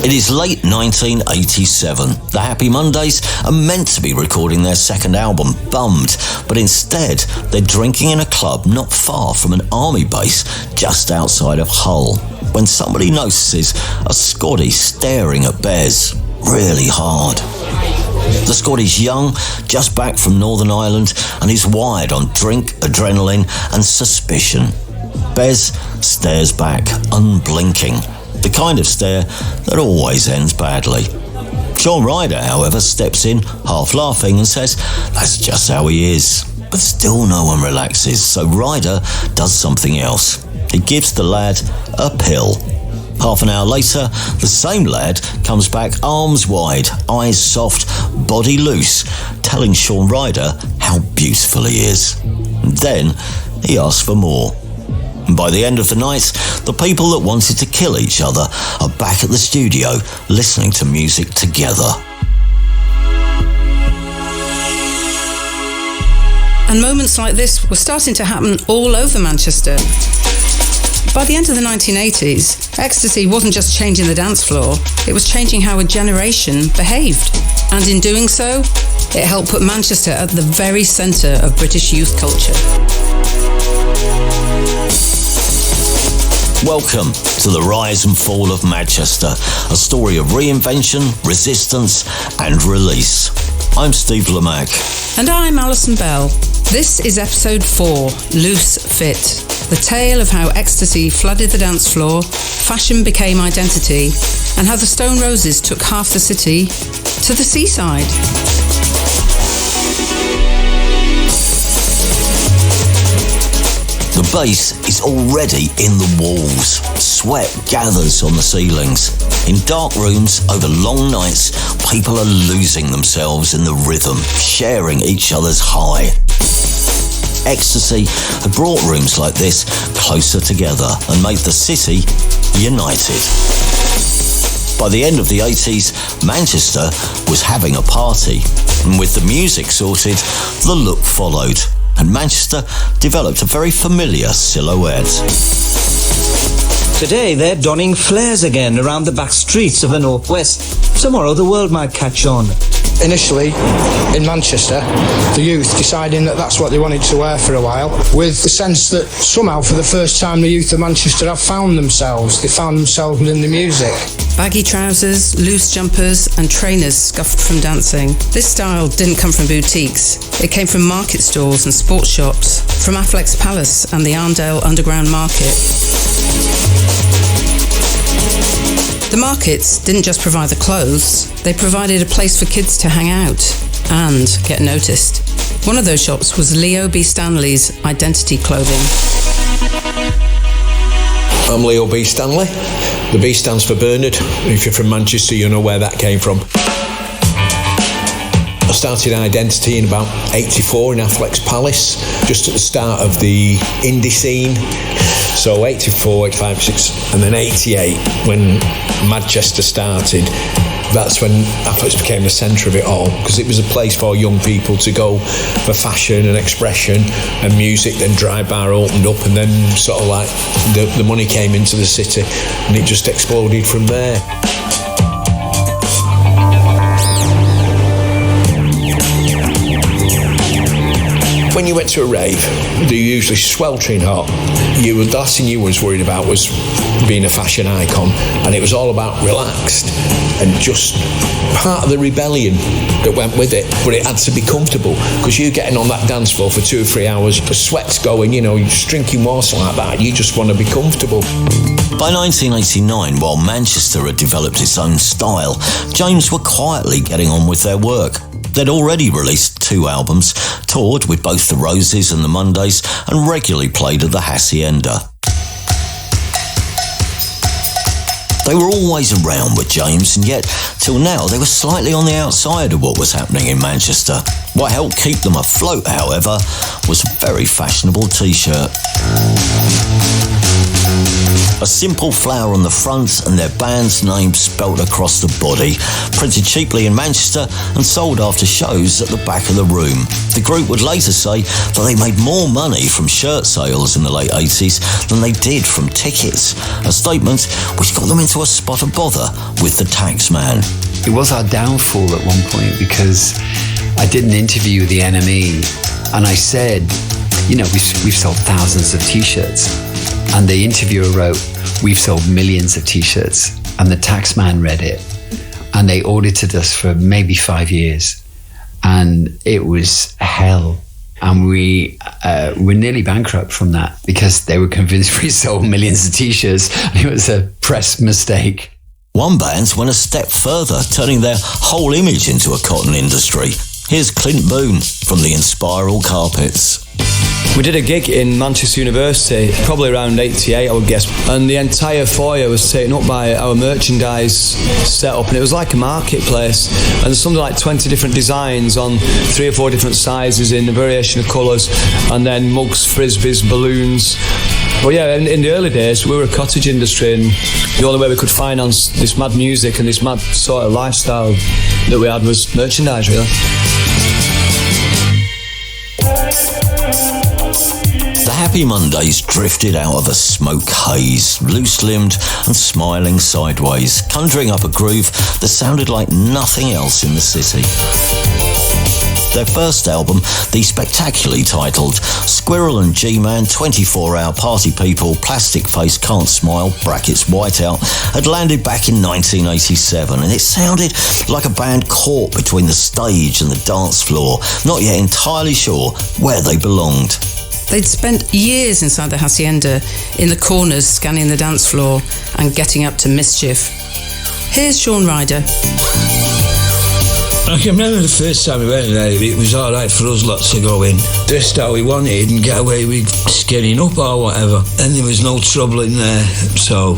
It is late 1987. The Happy Mondays are meant to be recording their second album, Bummed, but instead they're drinking in a club not far from an army base just outside of Hull, when somebody notices a Scotty staring at Bez really hard. The Scotty's young, just back from Northern Ireland, and he's wired on drink, adrenaline and suspicion. Bez stares back, unblinking. The kind of stare that always ends badly. Shaun Ryder, however, steps in, half laughing, and says that's just how he is. But still no one relaxes, so Ryder does something else. He gives the lad a pill. Half an hour later, the same lad comes back arms wide, eyes soft, body loose, telling Shaun Ryder how beautiful he is. And then he asks for more. And by the end of the night, the people that wanted to kill each other are back at the studio listening to music together. And moments like this were starting to happen all over Manchester. By the end of the 1980s, ecstasy wasn't just changing the dance floor, it was changing how a generation behaved. And in doing so, it helped put Manchester at the very centre of British youth culture. Welcome to the rise and fall of Madchester, a story of reinvention, resistance and release. I'm Steve Lamacq. And I'm Alison Bell. This is episode 4, Loose Fit, the tale of how ecstasy flooded the dance floor, fashion became identity, and how the Stone Roses took half the city to the seaside. The bass is already in the walls. Sweat gathers on the ceilings. In dark rooms, over long nights, people are losing themselves in the rhythm, sharing each other's high. Ecstasy had brought rooms like this closer together and made the city united. By the end of the 80s, Manchester was having a party, and with the music sorted, the look followed. And Manchester developed a very familiar silhouette. Today they're donning flares again around the back streets of the northwest. Tomorrow the world might catch on. Initially, in Manchester, the youth deciding that that's what they wanted to wear for a while, with the sense that somehow for the first time the youth of Manchester have found themselves. They found themselves within the music. Baggy trousers, loose jumpers and trainers scuffed from dancing. This style didn't come from boutiques. It came from market stalls and sports shops, from Affleck's Palace and the Arndale Underground Market. The markets didn't just provide the clothes, they provided a place for kids to hang out and get noticed. One of those shops was Leo B. Stanley's Identity Clothing. I'm Leo B. Stanley. The B stands for Bernard. If you're from Manchester, you know where that came from. I started Identity in about 84 in Affleck's Palace, just at the start of the indie scene. So 84, 85, 86, and then 88, when Madchester started, that's when Affleck's became the centre of it all, because it was a place for young people to go for fashion and expression and music. Then Dry Bar opened up, and then sort of like the money came into the city, and it just exploded from there. When you went to a rave, they're usually sweltering hot. The last thing you was worried about was being a fashion icon, and it was all about relaxed and just part of the rebellion that went with it. But it had to be comfortable, because you're getting on that dance floor for 2 or 3 hours, the sweat's going, you're just drinking water like that, you just want to be comfortable. By 1989, while Manchester had developed its own style, James were quietly getting on with their work. They'd already released 2 albums, toured with both the Roses and the Mondays, and regularly played at the Hacienda. They were always around with James, and yet, till now, they were slightly on the outside of what was happening in Manchester. What helped keep them afloat, however, was a very fashionable t-shirt. A simple flower on the front and their band's name spelt across the body, printed cheaply in Manchester and sold after shows at the back of the room. The group would later say that they made more money from shirt sales in the late 80s than they did from tickets, a statement which got them into a spot of bother with the tax man. It was our downfall at one point because I did an interview with the NME and I said, you know, we've sold thousands of T-shirts. And the interviewer wrote, we've sold millions of T-shirts. And the tax man read it. And they audited us for maybe 5 years. And it was hell. And we were nearly bankrupt from that because they were convinced we sold millions of T-shirts. It was a press mistake. One band went a step further, turning their whole image into a cotton industry. Here's Clint Boone from the Inspiral Carpets. We did a gig in Manchester University, probably around 88, I would guess, and the entire foyer was taken up by our merchandise setup, and it was like a marketplace, and there's something like 20 different designs on 3 or 4 different sizes in a variation of colours, and then mugs, frisbees, balloons. But yeah, in the early days, we were a cottage industry, and the only way we could finance this mad music and this mad sort of lifestyle that we had was merchandise, really. The Happy Mondays drifted out of a smoke haze, loose-limbed and smiling sideways, conjuring up a groove that sounded like nothing else in the city. Their first album, the spectacularly titled Squirrel and G-Man 24-Hour Party People, Plastic Face Can't Smile, brackets Whiteout, had landed back in 1987, and it sounded like a band caught between the stage and the dance floor, not yet entirely sure where they belonged. They'd spent years inside the Hacienda, in the corners scanning the dance floor and getting up to mischief. Here's Sean Ryder. I can remember the first time we went there, it was alright for us lots to go in, dressed how we wanted and get away with skinning up or whatever. And there was no trouble in there, so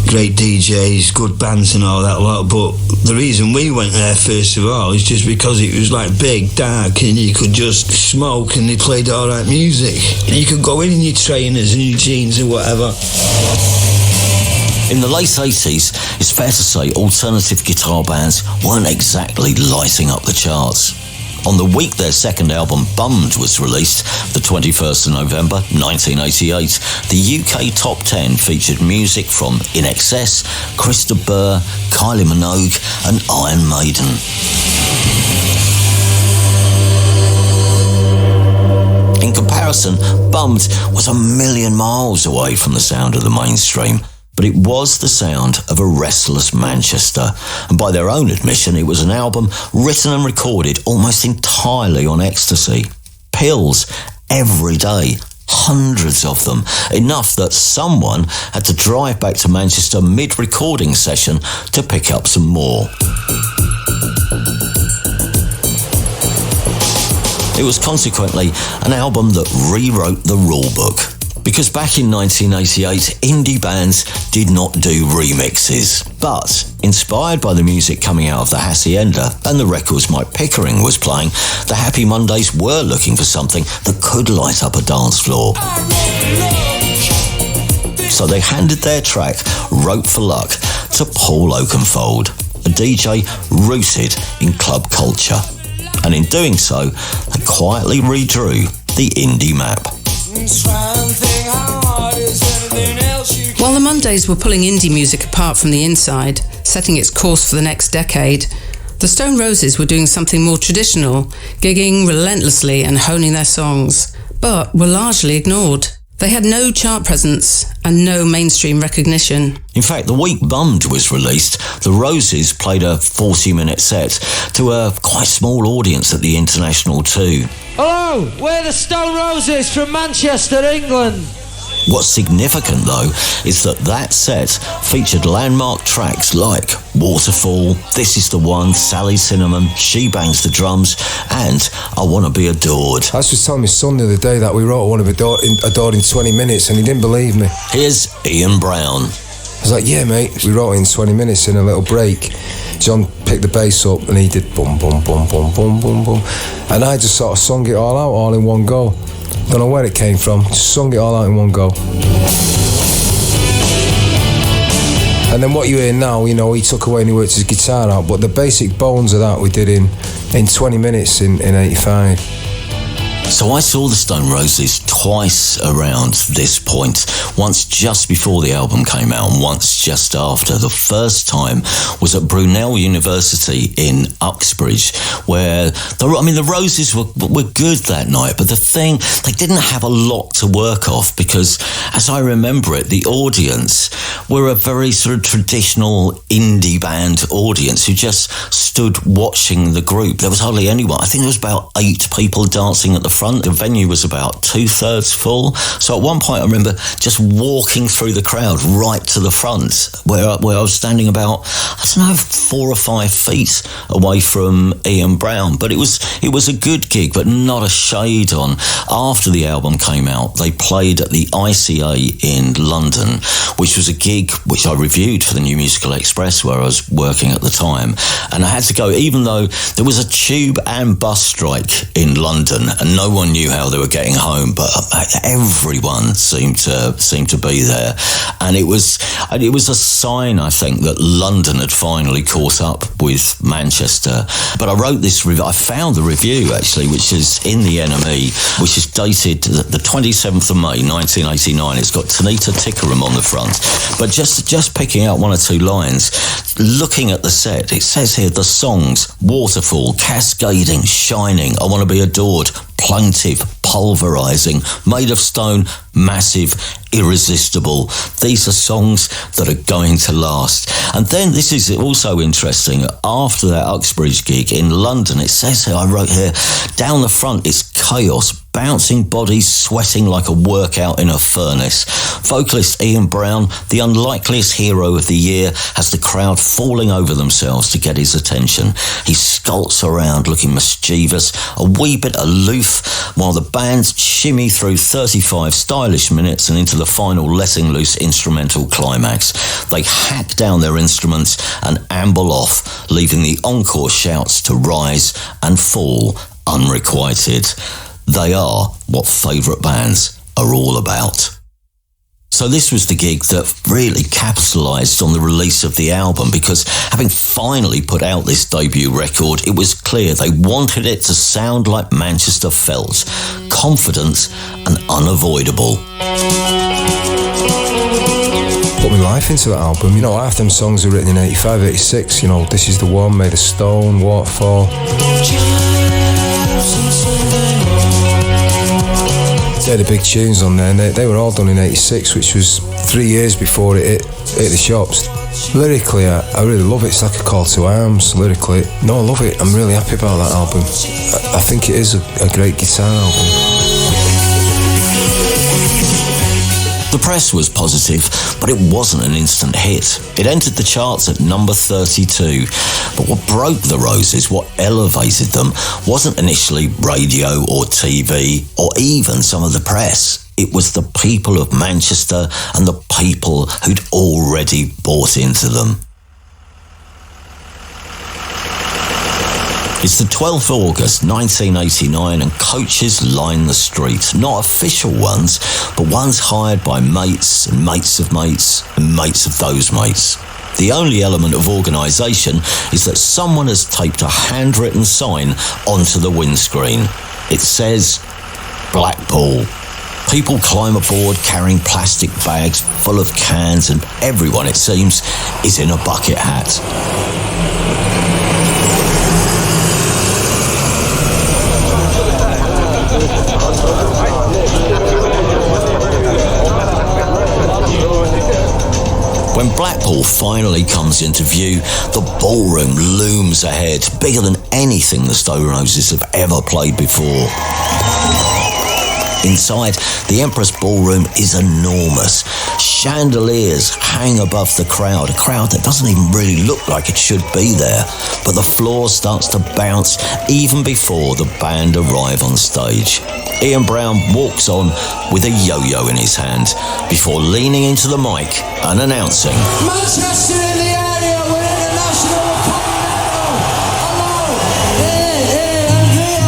great DJs, good bands and all that lot. But the reason we went there first of all is just because it was like big, dark, and you could just smoke and they played alright music. And you could go in your trainers and your jeans and whatever. In the late 80s, it's fair to say alternative guitar bands weren't exactly lighting up the charts. On the week their second album, Bummed, was released, the 21st of November 1988, the UK Top 10 featured music from In Excess, Krista Burr, Kylie Minogue and Iron Maiden. In comparison, Bummed was a million miles away from the sound of the mainstream. But it was the sound of a restless Manchester, and by their own admission, it was an album written and recorded almost entirely on ecstasy. Pills every day, hundreds of them, enough that someone had to drive back to Manchester mid-recording session to pick up some more. It was consequently an album that rewrote the rule book. Because back in 1988, indie bands did not do remixes. But, inspired by the music coming out of the Hacienda and the records Mike Pickering was playing, the Happy Mondays were looking for something that could light up a dance floor. So they handed their track, Rope for Luck, to Paul Oakenfold, a DJ rooted in club culture. And in doing so, they quietly redrew the indie map. While the Mondays were pulling indie music apart from the inside, setting its course for the next decade, the Stone Roses were doing something more traditional, gigging relentlessly and honing their songs, but were largely ignored. They had no chart presence and no mainstream recognition. In fact, the week Bummed was released, the Roses played a 40-minute set to a quite small audience at the International too. Hello, we're the Stone Roses from Manchester, England. What's significant, though, is that set featured landmark tracks like Waterfall, This Is the One, Sally Cinnamon, She Bangs the Drums, and I Want to Be Adored. I was just telling my son the other day that we wrote I Want to Be Adored in 20 minutes, and he didn't believe me. Here's Ian Brown. I was like, yeah, mate, we wrote it in 20 minutes in a little break. John picked the bass up and he did boom, boom, boom, boom, boom, boom, boom. And I just sort of sung it all out, all in one go. Don't know where it came from, just sung it all out in one go. And then what you hear now, you know, he took away and he worked his guitar out, but the basic bones of that we did in 20 minutes in 85. So I saw the Stone Roses twice around this point. Once just before the album came out and once just after. The first time was at Brunel University in Uxbridge, where the Roses were good that night, but the thing, they didn't have a lot to work off because, as I remember it, the audience were a very sort of traditional indie band audience who just stood watching the group. There was hardly anyone. I think there was about 8 people dancing at the front. The venue was about 2/3 full. So at one point I remember just walking through the crowd right to the front where I was standing about, 4 or 5 feet away from Ian Brown. But it was a good gig, but not a shade on. After the album came out, they played at the ICA in London, which was a gig which I reviewed for the New Musical Express where I was working at the time. And I had to go, even though there was a tube and bus strike in London and no one knew how they were getting home, but everyone seemed to be there, and it was a sign, I think, that London had finally caught up with Manchester. But I wrote this review. I found the review actually, which is in the NME, which is dated the 27th of May 1989. It's got Tanita Tikaram on the front, but just picking out 1 or 2 lines, looking at the set, it says here the songs: Waterfall, Cascading, Shining, I Want to Be Adored, Plaintive, Pulverizing, Made of Stone, Massive, Irresistible. These are songs that are going to last. And then this is also interesting. After that Uxbridge gig in London, it says here, I wrote here, down the front it's chaos, bouncing bodies sweating like a workout in a furnace. Vocalist Ian Brown, the unlikeliest hero of the year, has the crowd falling over themselves to get his attention. He skulks around looking mischievous, a wee bit aloof, while the band shimmy through 35 stylish minutes and into the final letting loose instrumental climax. They hack down their instruments and amble off, leaving the encore shouts to rise and fall unrequited. They are what favourite bands are all about. So this was the gig that really capitalised on the release of the album, because having finally put out this debut record, it was clear they wanted it to sound like Manchester felt, confident and unavoidable. Put my life into that album. You know, half them songs are written in 85, 86. You know, This Is the One, Made of Stone, Waterfall. They're the big tunes on there, and they were all done in 86, which was 3 years before it hit the shops. Lyrically, I really love it. It's like a call to arms, lyrically. No, I love it. I'm really happy about that album. I think it is a great guitar album. The press was positive, but it wasn't an instant hit. It entered the charts at number 32. But what broke the Roses, what elevated them, wasn't initially radio or TV or even some of the press. It was the people of Manchester and the people who'd already bought into them. It's the 12th of August 1989 and coaches line the street. Not official ones, but ones hired by mates and mates of mates and mates of those mates. The only element of organisation is that someone has taped a handwritten sign onto the windscreen. It says, Blackpool. People climb aboard carrying plastic bags full of cans, and everyone, it seems, is in a bucket hat. When Blackpool finally comes into view, the ballroom looms ahead, bigger than anything the Stone Roses have ever played before. Inside, the Empress Ballroom is enormous. Chandeliers hang above the crowd, a crowd that doesn't even really look like it should be there. But the floor starts to bounce even before the band arrive on stage. Ian Brown walks on with a yo-yo in his hand before leaning into the mic and announcing, Manchester in the area, we're international, we're coming now. Hello, hey, and here.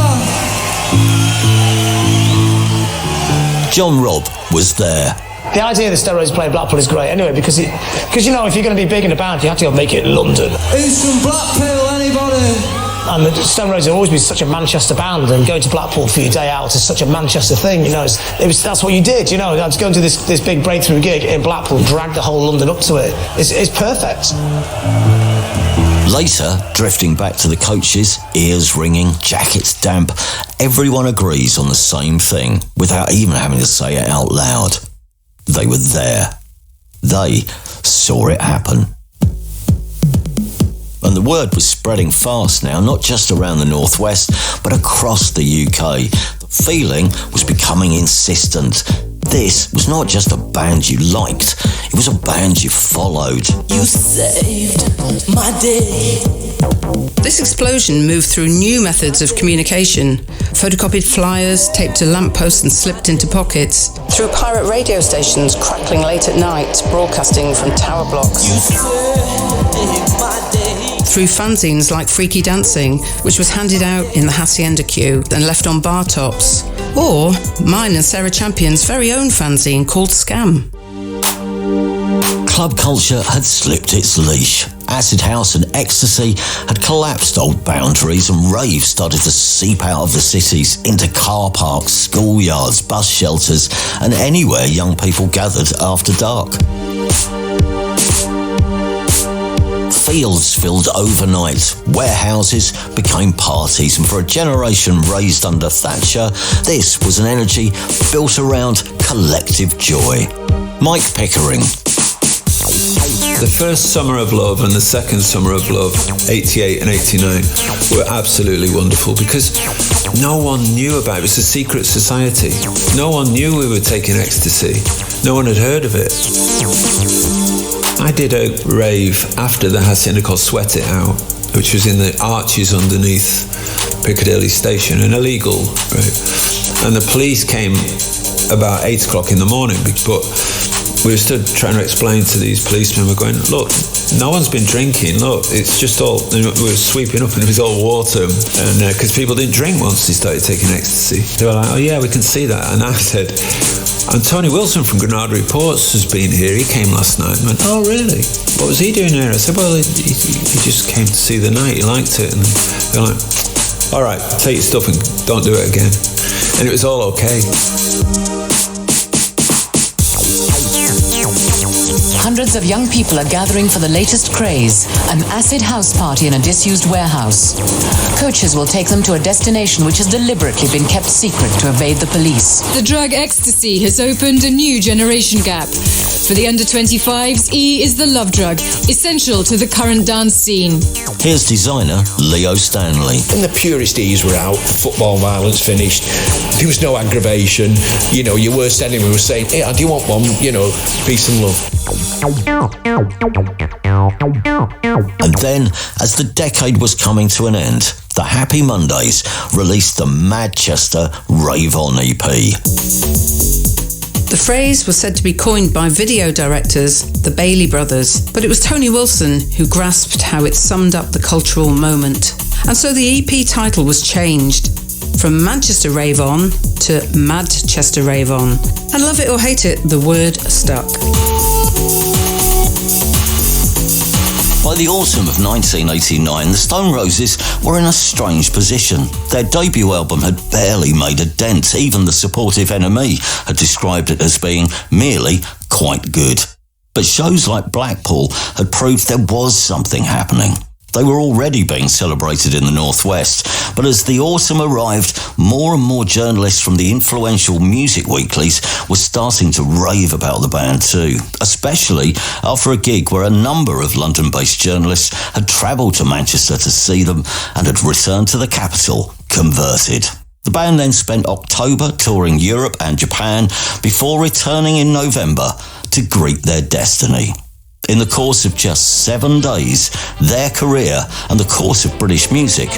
John Robb was there. The idea that steroids playing Blackpool is great anyway, because you know, if you're going to be big in a band, you have to go make it in London. Who's from Blackpool, anybody? And the Stone Roses have always been such a Manchester band, and going to Blackpool for your day out is such a Manchester thing, you know. That's what you did, you know. I'd go and do this big breakthrough gig in Blackpool, drag the whole London up to it. It's perfect. Later, drifting back to the coaches, ears ringing, jackets damp, everyone agrees on the same thing without even having to say it out loud. They were there. They saw it happen. And the word was spreading fast now, not just around the Northwest, but across the UK. The feeling was becoming insistent. This was not just a band you liked, it was a band you followed. You saved my day. This explosion moved through new methods of communication. Photocopied flyers, taped to lampposts and slipped into pockets. Through pirate radio stations crackling late at night, broadcasting from tower blocks. You saved my day. Through fanzines like Freaky Dancing, which was handed out in the Hacienda queue and left on bar tops. Or mine and Sarah Champion's very own fanzine called Scam. Club culture had slipped its leash. Acid house and ecstasy had collapsed old boundaries, and raves started to seep out of the cities into car parks, schoolyards, bus shelters, and anywhere young people gathered after dark. Fields filled overnight, warehouses became parties, and for a generation raised under Thatcher, this was an energy built around collective joy. Mike Pickering. The first Summer of Love and the second Summer of Love, 88 and 89, were absolutely wonderful because no one knew about it. It was a secret society. No one knew we were taking ecstasy. No one had heard of it. I did a rave after the Hacienda called Sweat It Out, which was in the arches underneath Piccadilly Station, an illegal rave. And the police came about 8 o'clock in the morning, but we were stood trying to explain to these policemen, we're going, look, no one's been drinking, look, it's just all, and we were sweeping up and it was all water, and because people didn't drink once they started taking ecstasy. They were like, oh yeah, we can see that. And I said, and Tony Wilson from Granada Reports has been here, he came last night. And I went, oh really? What was he doing here? I said, well, he just came to see the night, he liked it. And they're like, all right, take your stuff and don't do it again. And it was all okay. Hundreds of young people are gathering for the latest craze, an acid house party in a disused warehouse. Coaches will take them to a destination which has deliberately been kept secret to evade the police. The drug ecstasy has opened a new generation gap. For the under-25s, E is the love drug, essential to the current dance scene. Here's designer Leo Stanley. When the purest E's were out, football violence finished, there was no aggravation, you know, your worst enemy was saying, hey, do you want one? You know, peace and love. And then, as the decade was coming to an end, the Happy Mondays released the Madchester Rave On EP. The phrase was said to be coined by video directors, the Bailey brothers, but it was Tony Wilson who grasped how it summed up the cultural moment. And so the EP title was changed from Manchester Rave On to Madchester Rave On. And love it or hate it, the word stuck. By the autumn of 1989, the Stone Roses were in a strange position. Their debut album had barely made a dent. Even the supportive NME had described it as being merely quite good. But shows like Blackpool had proved there was something happening. They were already being celebrated in the Northwest, but as the autumn arrived, more and more journalists from the influential music weeklies were starting to rave about the band too, especially after a gig where a number of London-based journalists had travelled to Manchester to see them and had returned to the capital converted. The band then spent October touring Europe and Japan before returning in November to greet their destiny. In the course of just 7 days, their career and the course of British music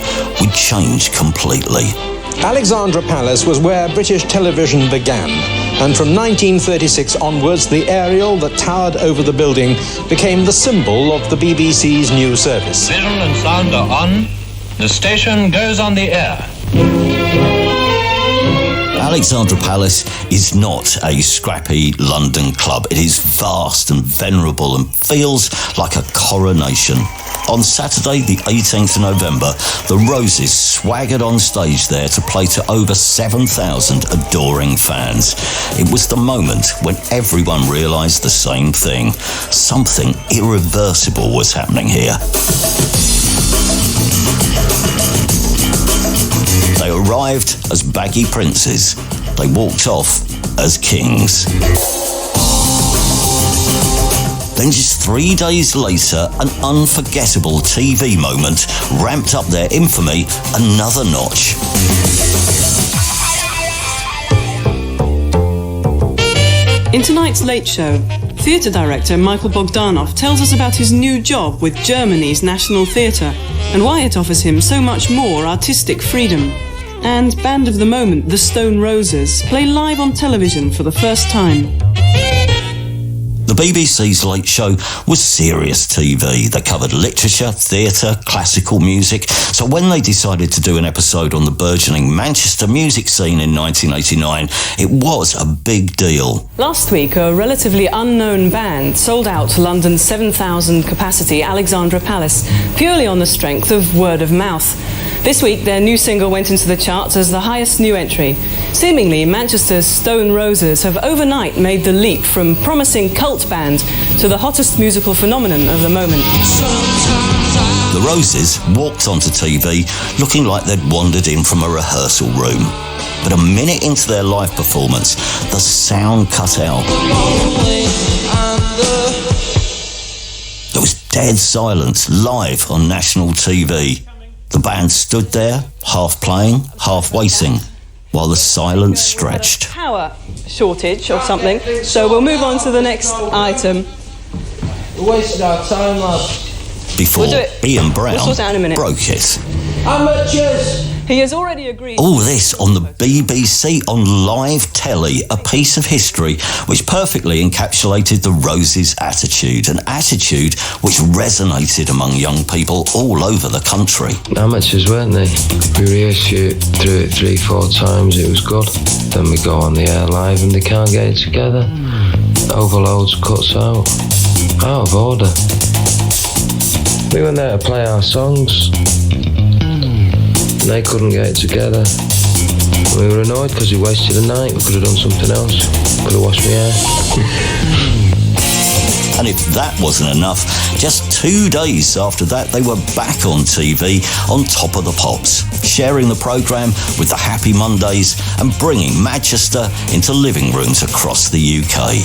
would change completely. Alexandra Palace was where British television began, and from 1936 onwards, the aerial that towered over the building became the symbol of the BBC's new service. Vision and sound are on. The station goes on the air. Alexandra Palace is not a scrappy London club. It is vast and venerable and feels like a coronation. On Saturday, the 18th of November, the Roses swaggered on stage there to play to over 7,000 adoring fans. It was the moment when everyone realised the same thing. Something irreversible was happening here. They arrived as baggy princes. They walked off as kings. Then just 3 days later, an unforgettable TV moment ramped up their infamy another notch. In tonight's Late Show, theatre director Michael Bogdanov tells us about his new job with Germany's National Theatre and why it offers him so much more artistic freedom. And band of the moment, the Stone Roses, play live on television for the first time. The BBC's Late Show was serious TV. They covered literature, theatre, classical music. So when they decided to do an episode on the burgeoning Manchester music scene in 1989, it was a big deal. Last week, a relatively unknown band sold out London's 7,000 capacity Alexandra Palace, purely on the strength of word of mouth. This week, their new single went into the charts as the highest new entry. Seemingly, Manchester's Stone Roses have overnight made the leap from promising cult band to the hottest musical phenomenon of the moment. The Roses walked onto TV looking like they'd wandered in from a rehearsal room. But a minute into their live performance, the sound cut out. There was dead silence live on national TV. The band stood there, half playing, half waiting, while the silence stretched. Power shortage or something, so we'll move on to the next item. We wasted our time, lad. Before Ian Brown sort it out in a minute. broke it. Amateurs! He has already agreed. All this on the BBC on live telly, a piece of history which perfectly encapsulated the Roses' attitude, an attitude which resonated among young people all over the country. Amateurs, weren't they? We rehearsed it through it 3-4 times, it was good. Then we go on the air live and they can't get it together. Overloads, cuts out of order. We went there to play our songs. And they couldn't get it together. We were annoyed because we wasted a night. We could have done something else. Could have washed my hair. And if that wasn't enough, just 2 days after that, they were back on TV on Top of the Pops, sharing the programme with the Happy Mondays and bringing Madchester into living rooms across the UK.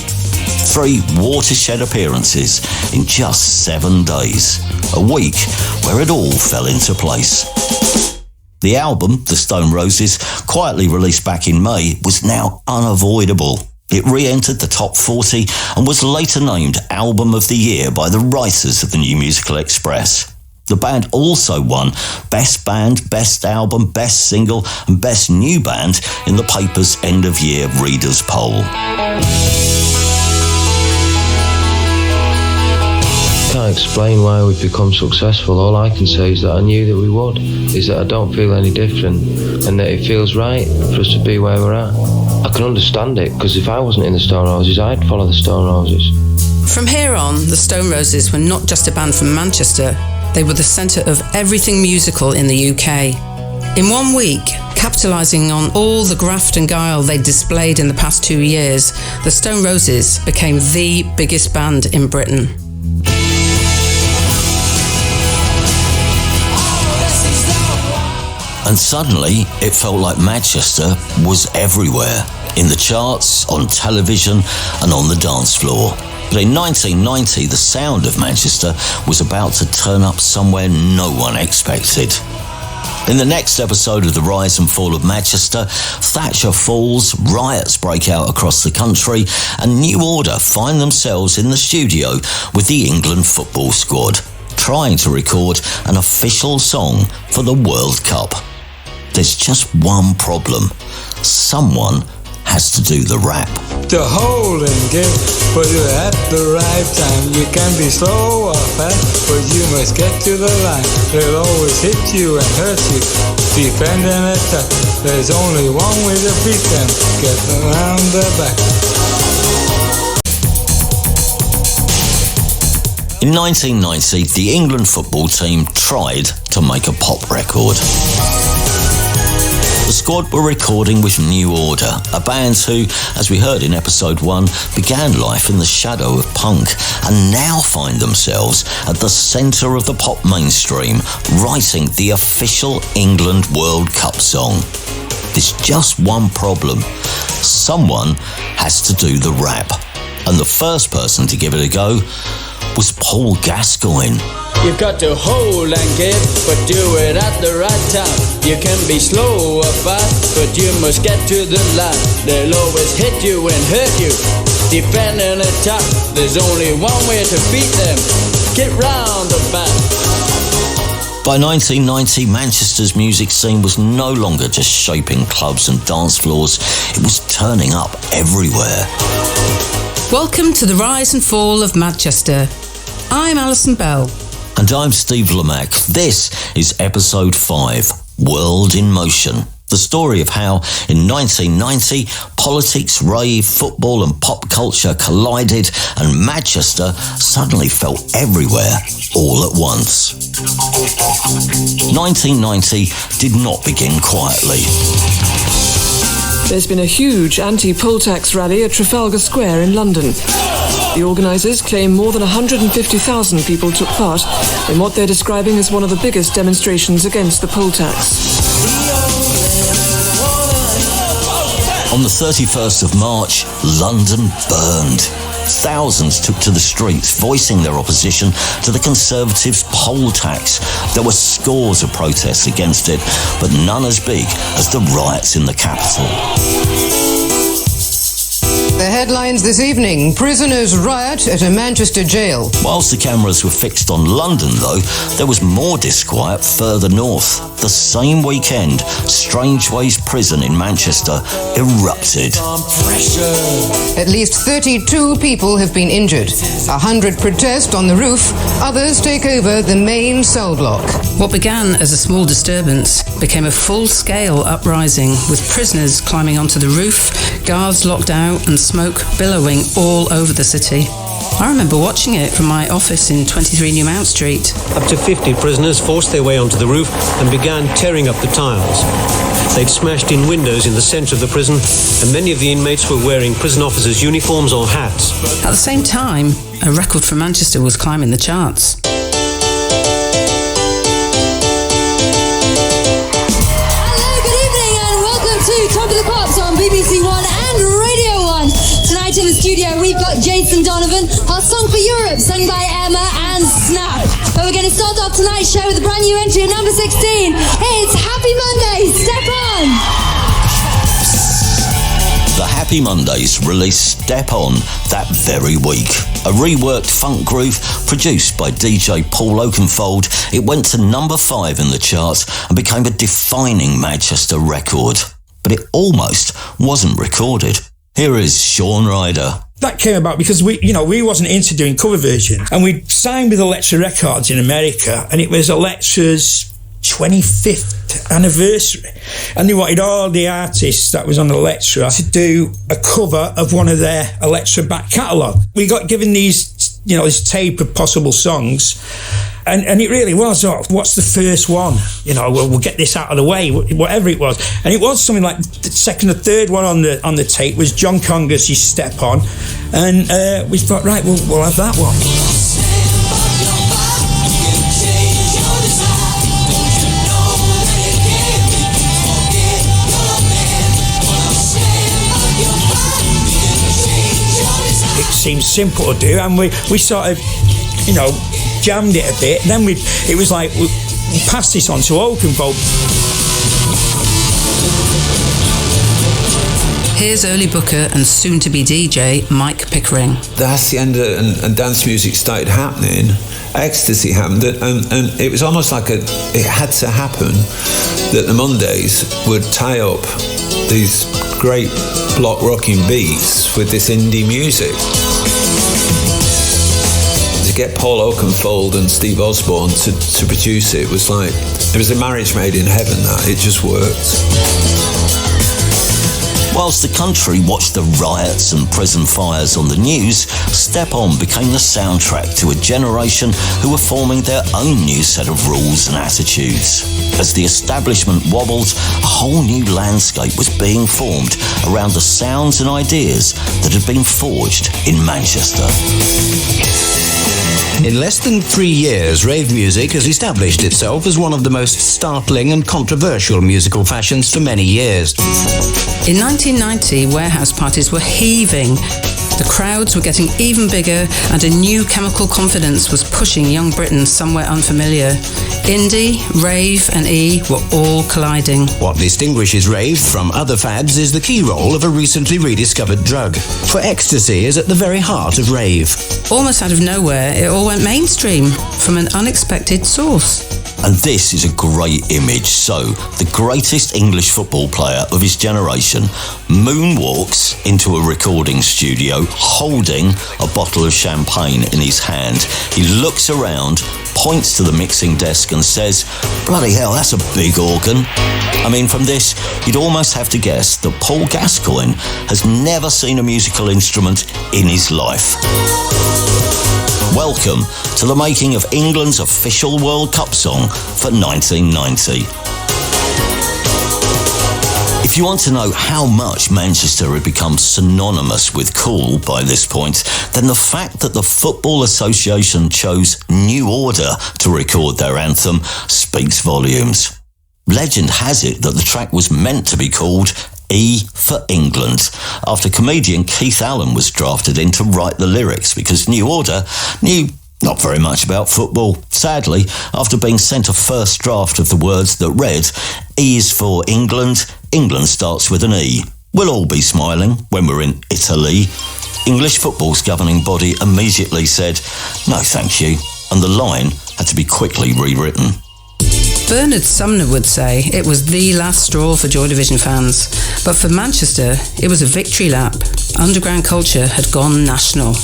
3 watershed appearances in just 7 days. A week where it all fell into place. The album, The Stone Roses, quietly released back in May, was now unavoidable. It re-entered the top 40 and was later named Album of the Year by the writers of the New Musical Express. The band also won Best Band, Best Album, Best Single and Best New Band in the paper's end-of-year readers' poll. I can't explain why we've become successful. All I can say is that I knew that we would, is that I don't feel any different and that it feels right for us to be where we're at. I can understand it, because if I wasn't in the Stone Roses, I'd follow the Stone Roses. From here on, the Stone Roses were not just a band from Manchester, they were the centre of everything musical in the UK. In 1 week, capitalising on all the graft and guile they'd displayed in the past 2 years, the Stone Roses became the biggest band in Britain. And suddenly, it felt like Manchester was everywhere. In the charts, on television, and on the dance floor. But in 1990, the sound of Manchester was about to turn up somewhere no one expected. In the next episode of The Rise and Fall of Madchester, Thatcher falls, riots break out across the country, and New Order find themselves in the studio with the England football squad, trying to record an official song for the World Cup. There's just one problem. Someone has to do the rap. To hold and give, but you're at the right time. You can be slow or fast, but you must get to the line. They'll always hit you and hurt you, defend and attack. There's only one way to beat them, get them round their back. In 1990, the England football team tried to make a pop record. The squad were recording with New Order, a band who, as we heard in episode 1, began life in the shadow of punk and now find themselves at the centre of the pop mainstream, writing the official England World Cup song. There's just one problem. Someone has to do the rap. And the first person to give it a go was Paul Gascoigne. You've got to hold and give, but do it at the right time. You can be slow or fast, but you must get to the line. They'll always hit you and hurt you, defend and attack. There's only one way to beat them, get round the back. By 1990, Manchester's music scene was no longer just shaping clubs and dance floors, it was turning up everywhere. Welcome to the rise and fall of Madchester. I'm Alison Bell. And I'm Steve Lamacq. This is episode 5, World in Motion. The story of how, in 1990, politics, rave, football and pop culture collided and Manchester suddenly felt everywhere all at once. 1990 did not begin quietly. There's been a huge anti-poll tax rally at Trafalgar Square in London. The organisers claim more than 150,000 people took part in what they're describing as one of the biggest demonstrations against the poll tax. On the 31st of March, London burned. Thousands took to the streets, voicing their opposition to the Conservatives' poll tax. There were scores of protests against it, but none as big as the riots in the capital. The headlines this evening: prisoners riot at a Manchester jail. Whilst the cameras were fixed on London, though, there was more disquiet further north. The same weekend, Strangeways Prison in Manchester erupted. At least 32 people have been injured. 100 protest on the roof. Others take over the main cell block. What began as a small disturbance became a full-scale uprising, with prisoners climbing onto the roof, guards locked out and smoke billowing all over the city. I remember watching it from my office in 23 New Mount Street. Up to 50 prisoners forced their way onto the roof and began tearing up the tiles. They'd smashed in windows in the centre of the prison, and many of the inmates were wearing prison officers' uniforms or hats. At the same time, a record for Manchester was climbing the charts. Top of the Pops on BBC One and Radio 1. Tonight in the studio we've got Jason Donovan, our song for Europe, sung by Emma and Snap. But we're going to start off tonight's show with a brand new entry at number 16. It's Happy Monday, Step On! The Happy Mondays released Step On that very week. A reworked funk groove produced by DJ Paul Oakenfold, it went to number 5 in the charts and became a defining Manchester record. But it almost wasn't recorded. Here is Sean Ryder. That came about because we wasn't into doing cover versions, and we signed with Elektra Records in America, and it was Elektra's 25th anniversary, and they wanted all the artists that was on Elektra to do a cover of one of their Elektra back catalogue. We got given these, this tape of possible songs. And it really was, what's the first one? We'll get this out of the way, whatever it was. And it was something like the second or third one on the tape was John Conger's Step On. And we thought, right, we'll have that one. It seemed simple to do, and we sort of, jammed it a bit. Then it was like we passed this on to Oakenfold. Here's early booker and soon-to-be DJ Mike Pickering. That's the end and dance music started happening. Ecstasy happened, and it was almost like it had to happen that the Mondays would tie up these great block rocking beats with this indie music. get Paul Oakenfold and Steve Osborne to produce it was like, it was a marriage made in heaven. That it just worked. Whilst the country watched the riots and prison fires on the news, Step On became the soundtrack to a generation who were forming their own new set of rules and attitudes. As the establishment wobbled, a whole new landscape was being formed around the sounds and ideas that had been forged in Manchester. In less than 3 years, rave music has established itself as one of the most startling and controversial musical fashions for many years. In 1990, warehouse parties were heaving. The crowds were getting even bigger, and a new chemical confidence was pushing young Britain somewhere unfamiliar. Indie, rave and E were all colliding. What distinguishes rave from other fads is the key role of a recently rediscovered drug. For ecstasy is at the very heart of rave. Almost out of nowhere, it all went mainstream from an unexpected source. And this is a great image. So, the greatest English football player of his generation moonwalks into a recording studio holding a bottle of champagne in his hand. He looks around, points to the mixing desk and says, "Bloody hell, that's a big organ." I mean, from this, you'd almost have to guess that Paul Gascoigne has never seen a musical instrument in his life. Welcome to the making of England's official World Cup song for 1990. If you want to know how much Manchester had become synonymous with cool by this point, then the fact that the Football Association chose New Order to record their anthem speaks volumes. Legend has it that the track was meant to be called E for England, after comedian Keith Allen was drafted in to write the lyrics because New Order knew not very much about football. Sadly, after being sent a first draft of the words that read, E is for England, England starts with an E. We'll all be smiling when we're in Italy. English football's governing body immediately said, "No thank you," and the line had to be quickly rewritten. Bernard Sumner would say it was the last straw for Joy Division fans. But for Manchester, it was a victory lap. Underground culture had gone national.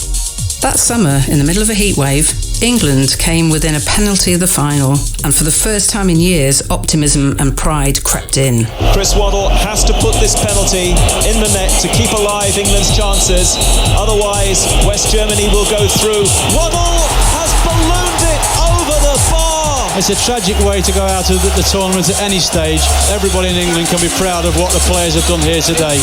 That summer, in the middle of a heatwave, England came within a penalty of the final, and for the first time in years, optimism and pride crept in. Chris Waddle has to put this penalty in the net to keep alive England's chances. Otherwise, West Germany will go through. Waddle has ballooned it over the bar. It's a tragic way to go out of the tournament at any stage. Everybody in England can be proud of what the players have done here today.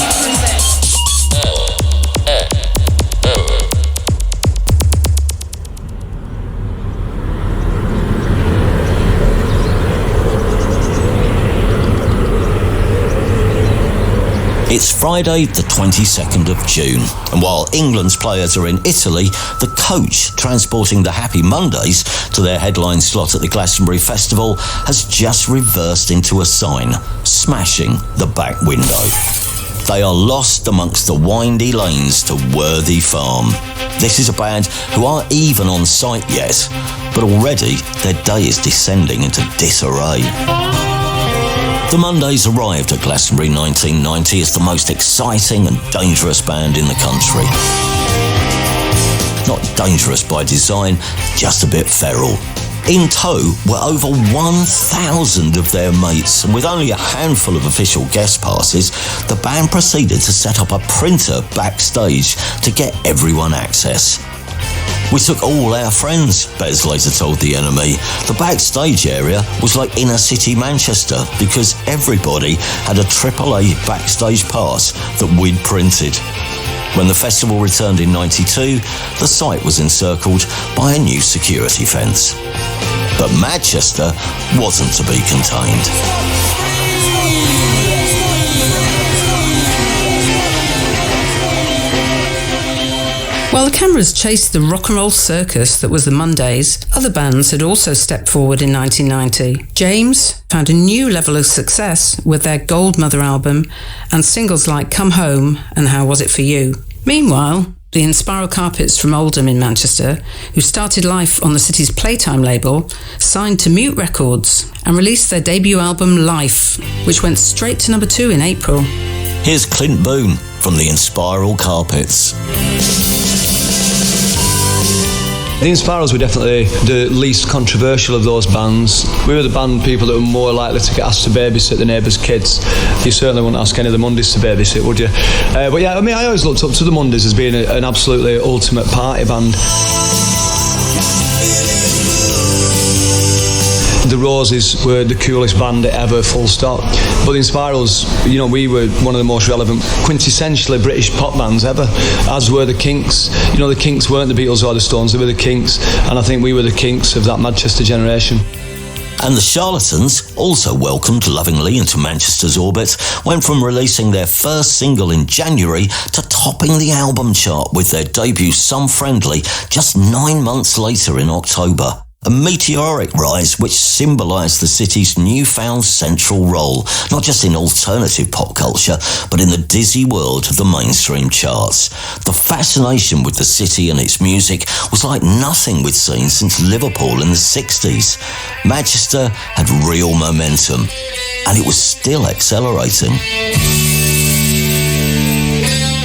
It's Friday the 22nd of June, and while England's players are in Italy, the coach transporting the Happy Mondays to their headline slot at the Glastonbury Festival has just reversed into a sign, smashing the back window. They are lost amongst the windy lanes to Worthy Farm. This is a band who aren't even on site yet, but already their day is descending into disarray. The Mondays arrived at Glastonbury 1990 as the most exciting and dangerous band in the country. Not dangerous by design, just a bit feral. In tow were over 1,000 of their mates, and with only a handful of official guest passes, the band proceeded to set up a printer backstage to get everyone access. "We took all our friends," Bez later told the NME. "The backstage area was like inner city Manchester because everybody had a AAA backstage pass that we'd printed." When the festival returned in 92, the site was encircled by a new security fence. But Madchester wasn't to be contained. While the cameras chased the rock and roll circus that was the Mondays, other bands had also stepped forward in 1990. James found a new level of success with their Gold Mother album and singles like Come Home and How Was It For You. Meanwhile, the Inspiral Carpets from Oldham in Manchester, who started life on the city's Playtime label, signed to Mute Records and released their debut album Life, which went straight to number 2 in April. Here's Clint Boone from the Inspiral Carpets. The Inspirals were definitely the least controversial of those bands. We were the band people that were more likely to get asked to babysit the neighbours' kids. You certainly wouldn't ask any of the Mondays to babysit, would you? But yeah, I mean, I always looked up to the Mondays as being an absolutely ultimate party band. The Roses were the coolest band ever, full stop. But the Inspirals, you know, we were one of the most relevant, quintessentially British pop bands ever, as were the Kinks. You know, the Kinks weren't the Beatles or the Stones, they were the Kinks, and I think we were the Kinks of that Madchester generation. And the Charlatans, also welcomed lovingly into Manchester's orbit, went from releasing their first single in January to topping the album chart with their debut Some Friendly just 9 months later in October. A meteoric rise which symbolised the city's newfound central role, not just in alternative pop culture, but in the dizzy world of the mainstream charts. The fascination with the city and its music was like nothing we'd seen since Liverpool in the 60s. Madchester had real momentum, and it was still accelerating.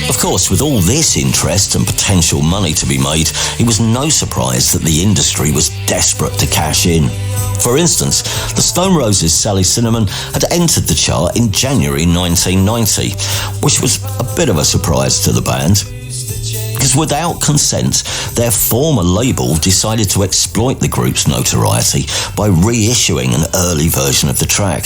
Of course, with all this interest and potential money to be made, it was no surprise that the industry was desperate to cash in. For instance, the Stone Roses' Sally Cinnamon had entered the chart in January 1990, which was a bit of a surprise to the band. Because without consent, their former label decided to exploit the group's notoriety by reissuing an early version of the track.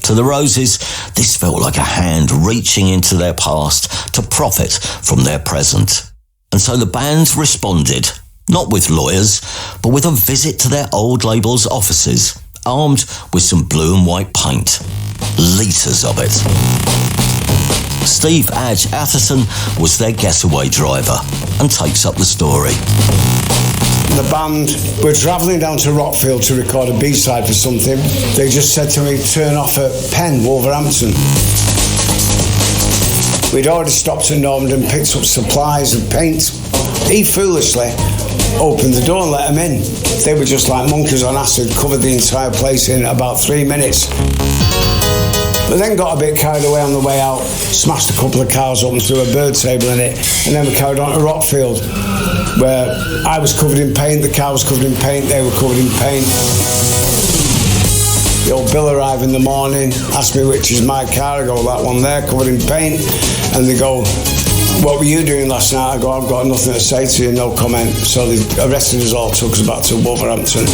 To the Roses, this felt like a hand reaching into their past to profit from their present. And so the band responded, not with lawyers, but with a visit to their old label's offices, armed with some blue and white paint. Litres of it. Steve Alison was their getaway driver and takes up the story. The band were travelling down to Rockfield to record a B-side for something. They just said to me, turn off at Penn, Wolverhampton. We'd already stopped at Normandy and picked up supplies and paint. He foolishly opened the door and let them in. They were just like monkeys on acid, covered the entire place in about 3 minutes. But then got a bit carried away on the way out, smashed a couple of cars up and threw a bird table in it, and then we carried on to Rockfield, where I was covered in paint, the car was covered in paint, they were covered in paint. The old Bill arrived in the morning, asked me which is my car, I go, that one there, covered in paint, and they go, what were you doing last night? I go, I've got nothing to say to you, no comment. So they arrested us all, took us back to Wolverhampton.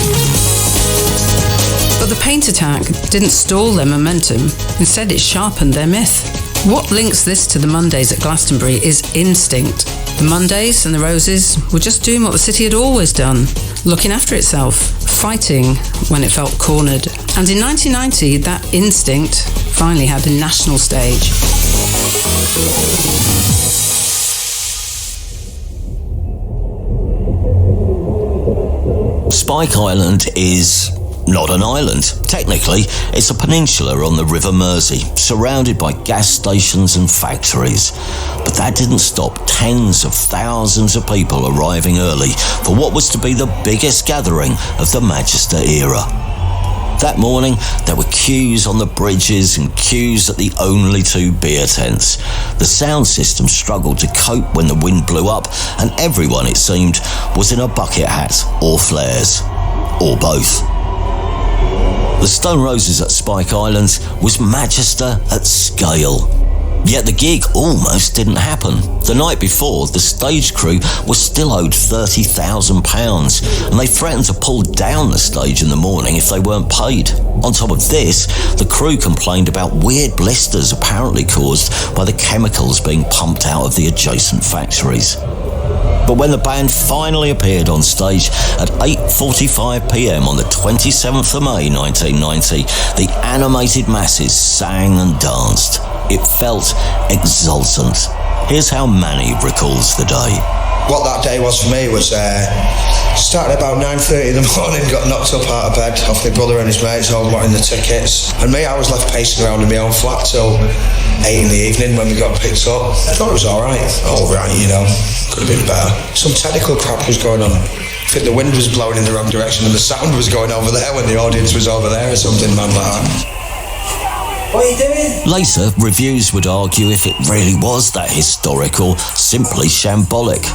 But the paint attack didn't stall their momentum. Instead, it sharpened their myth. What links this to the Mondays at Glastonbury is instinct. The Mondays and the Roses were just doing what the city had always done, looking after itself, fighting when it felt cornered. And in 1990, that instinct finally had a national stage. Spike Island is not an island. Technically, it's a peninsula on the River Mersey, surrounded by gas stations and factories. But that didn't stop tens of thousands of people arriving early for what was to be the biggest gathering of the Madchester era. That morning, there were queues on the bridges and queues at the only 2 beer tents. The sound system struggled to cope when the wind blew up, and everyone, it seemed, was in a bucket hat or flares, or both. The Stone Roses at Spike Island was Madchester at scale. Yet the gig almost didn't happen. The night before, the stage crew was still owed £30,000, and they threatened to pull down the stage in the morning if they weren't paid. On top of this, the crew complained about weird blisters apparently caused by the chemicals being pumped out of the adjacent factories. But when the band finally appeared on stage at 8:45 p.m. on the 27th of May 1990, the animated masses sang and danced. It felt exultant. Here's how Manny recalls the day. What that day was for me was started about 9:30 in the morning, got knocked up out of bed off my brother and his mates all wanting the tickets, and me, I was left pacing around in my own flat till 8 in the evening when we got picked up. I thought it was alright, you know, could have been better. Some technical crap was going on. I think the wind was blowing in the wrong direction and the sound was going over there when the audience was over there or something mad like that. What are you doing? Later, reviews would argue if it really was that historic or simply shambolic.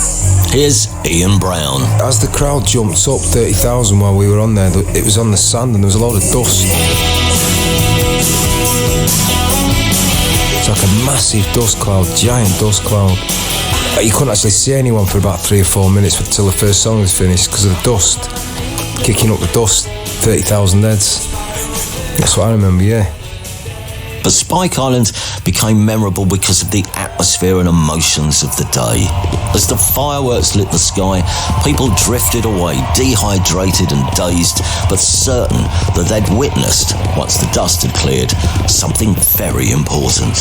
Here's Ian Brown. As the crowd jumped up 30,000 while we were on there, it was on the sand and there was a lot of dust. It's like a massive dust cloud, giant dust cloud. You couldn't actually see anyone for about 3 or 4 minutes until the first song was finished because of the dust. Kicking up the dust, 30,000 heads. That's what I remember, yeah. But Spike Island became memorable because of the atmosphere and emotions of the day. As the fireworks lit the sky, people drifted away, dehydrated and dazed, but certain that they'd witnessed, once the dust had cleared, something very important.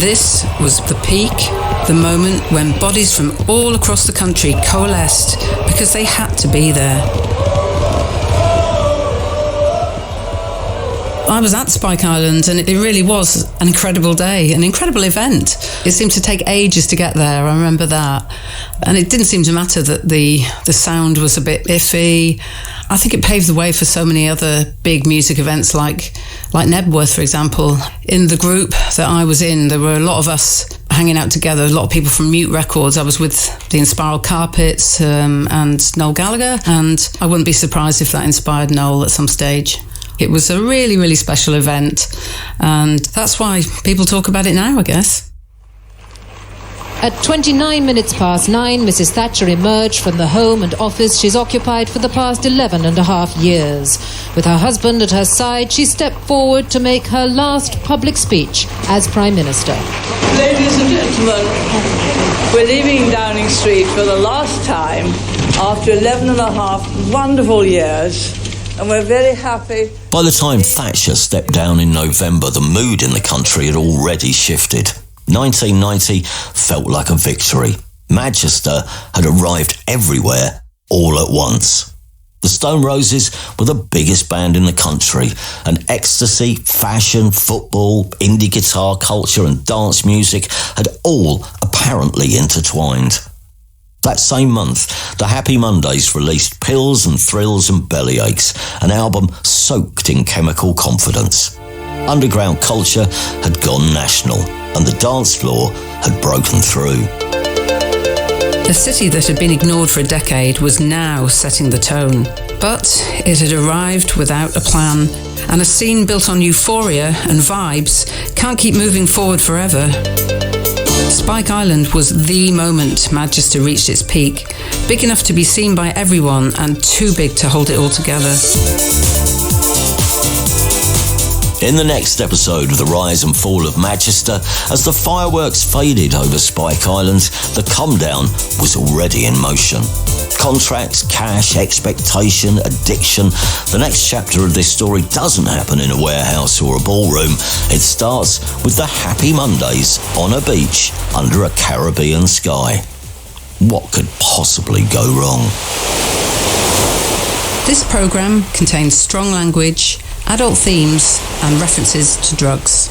This was the peak, the moment when bodies from all across the country coalesced because they had to be there. I was at Spike Island and it really was an incredible day, an incredible event. It seemed to take ages to get there, I remember that. And it didn't seem to matter that the sound was a bit iffy. I think it paved the way for so many other big music events like Nebworth, for example. In the group that I was in, there were a lot of us hanging out together, a lot of people from Mute Records. I was with the Inspiral Carpets and Noel Gallagher, and I wouldn't be surprised if that inspired Noel at some stage. It was a really, really special event, and that's why people talk about it now, I guess. At 29 minutes past 9, Mrs. Thatcher emerged from the home and office she's occupied for the past 11 and a half years. With her husband at her side, she stepped forward to make her last public speech as Prime Minister. Ladies and gentlemen, we're leaving Downing Street for the last time after 11 and a half wonderful years, and we're very happy. By the time Thatcher stepped down in November, the mood in the country had already shifted. 1990 felt like a victory. Madchester had arrived everywhere, all at once. The Stone Roses were the biggest band in the country, and ecstasy, fashion, football, indie guitar culture and dance music had all apparently intertwined. That same month, the Happy Mondays released Pills and Thrills and Bellyaches, an album soaked in chemical confidence. Underground culture had gone national, and the dance floor had broken through. The city that had been ignored for a decade was now setting the tone. But it had arrived without a plan, and a scene built on euphoria and vibes can't keep moving forward forever. Spike Island was the moment Madchester reached its peak, big enough to be seen by everyone and too big to hold it all together. In the next episode of The Rise and Fall of Madchester, as the fireworks faded over Spike Island, the come down was already in motion. Contracts, cash, expectation, addiction. The next chapter of this story doesn't happen in a warehouse or a ballroom. It starts with the Happy Mondays on a beach under a Caribbean sky. What could possibly go wrong? This programme contains strong language, adult themes and references to drugs.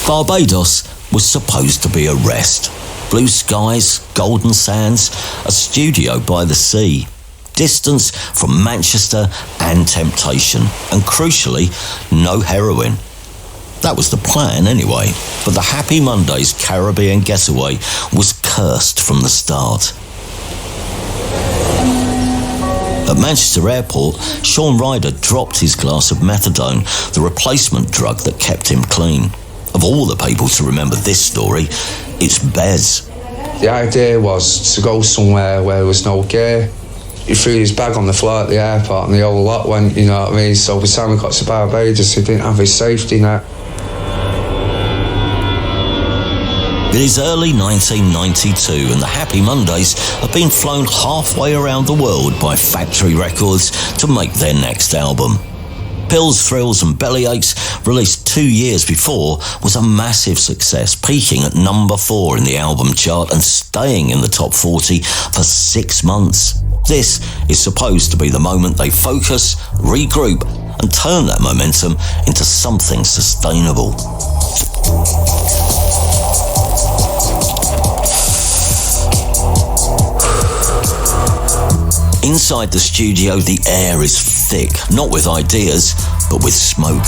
Barbados was supposed to be a rest. Blue skies, golden sands, a studio by the sea. Distance from Manchester and temptation. And crucially, no heroin. That was the plan anyway. But the Happy Mondays Caribbean getaway was cursed from the start. At Manchester Airport, Sean Ryder dropped his glass of methadone, the replacement drug that kept him clean. Of all the people to remember this story, it's Bez. The idea was to go somewhere where there was no gear. He threw his bag on the floor at the airport and the whole lot went, you know what I mean? So by the time we got to Barbados, he didn't have his safety net. It is early 1992 and the Happy Mondays have been flown halfway around the world by Factory Records to make their next album. Pills, Thrills and Bellyaches, released 2 years before, was a massive success, peaking at number 4 in the album chart and staying in the top 40 for 6 months. This is supposed to be the moment they focus, regroup and turn that momentum into something sustainable. Inside the studio, the air is thick, not with ideas, but with smoke.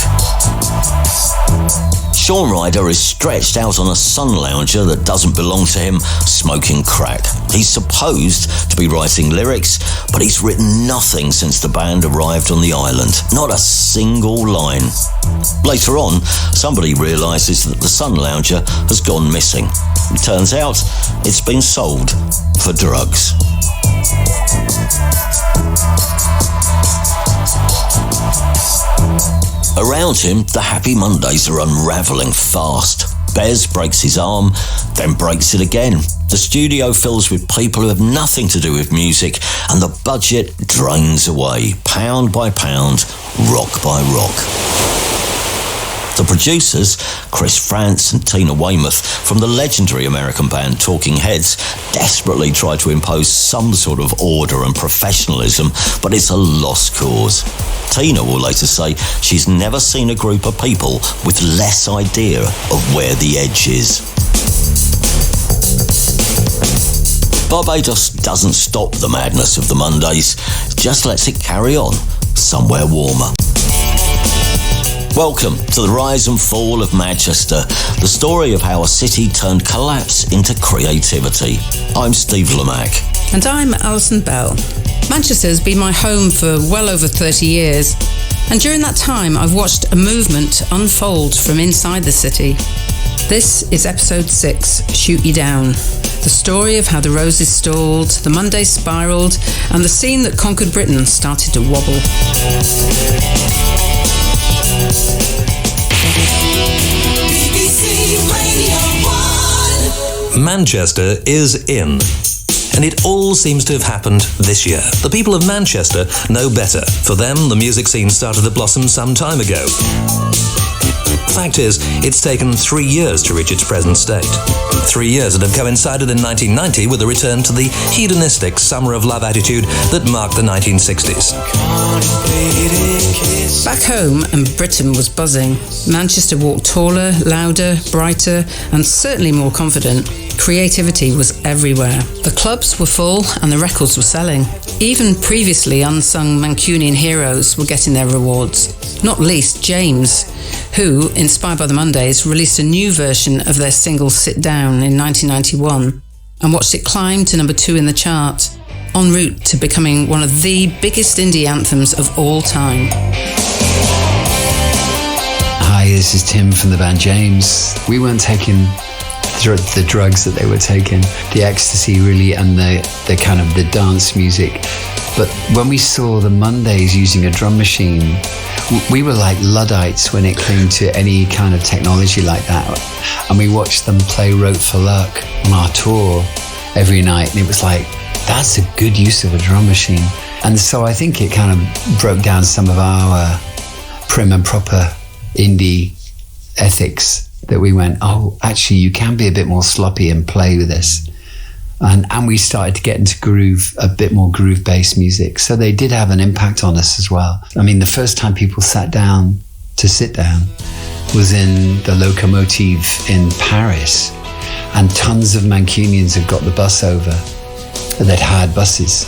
Sean Ryder is stretched out on a sun lounger that doesn't belong to him, smoking crack. He's supposed to be writing lyrics, but he's written nothing since the band arrived on the island. Not a single line. Later on, somebody realises that the sun lounger has gone missing. It turns out it's been sold for drugs. Around him, the Happy Mondays are unravelling fast. Bez breaks his arm, then breaks it again. The studio fills with people who have nothing to do with music, and the budget drains away, pound by pound, rock by rock. The producers, Chris Frantz and Tina Weymouth from the legendary American band Talking Heads, desperately try to impose some sort of order and professionalism, but it's a lost cause. Tina will later say she's never seen a group of people with less idea of where the edge is. Barbados doesn't stop the madness of the Mondays, just lets it carry on somewhere warmer. Welcome to the rise and fall of Madchester, the story of how a city turned collapse into creativity. I'm Steve Lamacq. And I'm Alison Bell. Manchester has been my home for well over 30 years, and during that time I've watched a movement unfold from inside the city. This is episode 6, Shoot You Down, the story of how the Roses stalled, the Mondays spiralled, and the scene that conquered Britain started to wobble. Manchester is in. And it all seems to have happened this year. The people of Manchester know better. For them, the music scene started to blossom some time ago. Fact is, it's taken 3 years to reach its present state. 3 years that have coincided in 1990 with a return to the hedonistic summer of love attitude that marked the 1960s. Back home, and Britain was buzzing. Manchester walked taller, louder, brighter, and certainly more confident. Creativity was everywhere. The clubs were full and the records were selling. Even previously unsung Mancunian heroes were getting their rewards. Not least James, who, inspired by the Mondays, released a new version of their single Sit Down in 1991 and watched it climb to number 2 in the chart, en route to becoming one of the biggest indie anthems of all time. Hi, this is Tim from the band James. We weren't taking the drugs that they were taking, the ecstasy really, and the kind of the dance music. But when we saw the Mondays using a drum machine, we were like Luddites when it came to any kind of technology like that. And we watched them play Rote for Luck on our tour every night, and it was like, that's a good use of a drum machine. And so I think it kind of broke down some of our prim and proper indie ethics, that we went, oh, actually you can be a bit more sloppy and play with this. And we started to get into groove, a bit more groove-based music. So they did have an impact on us as well. I mean, the first time people sat down to sit down was in the Locomotive in Paris. And tons of Mancunians had got the bus over. They'd hired buses.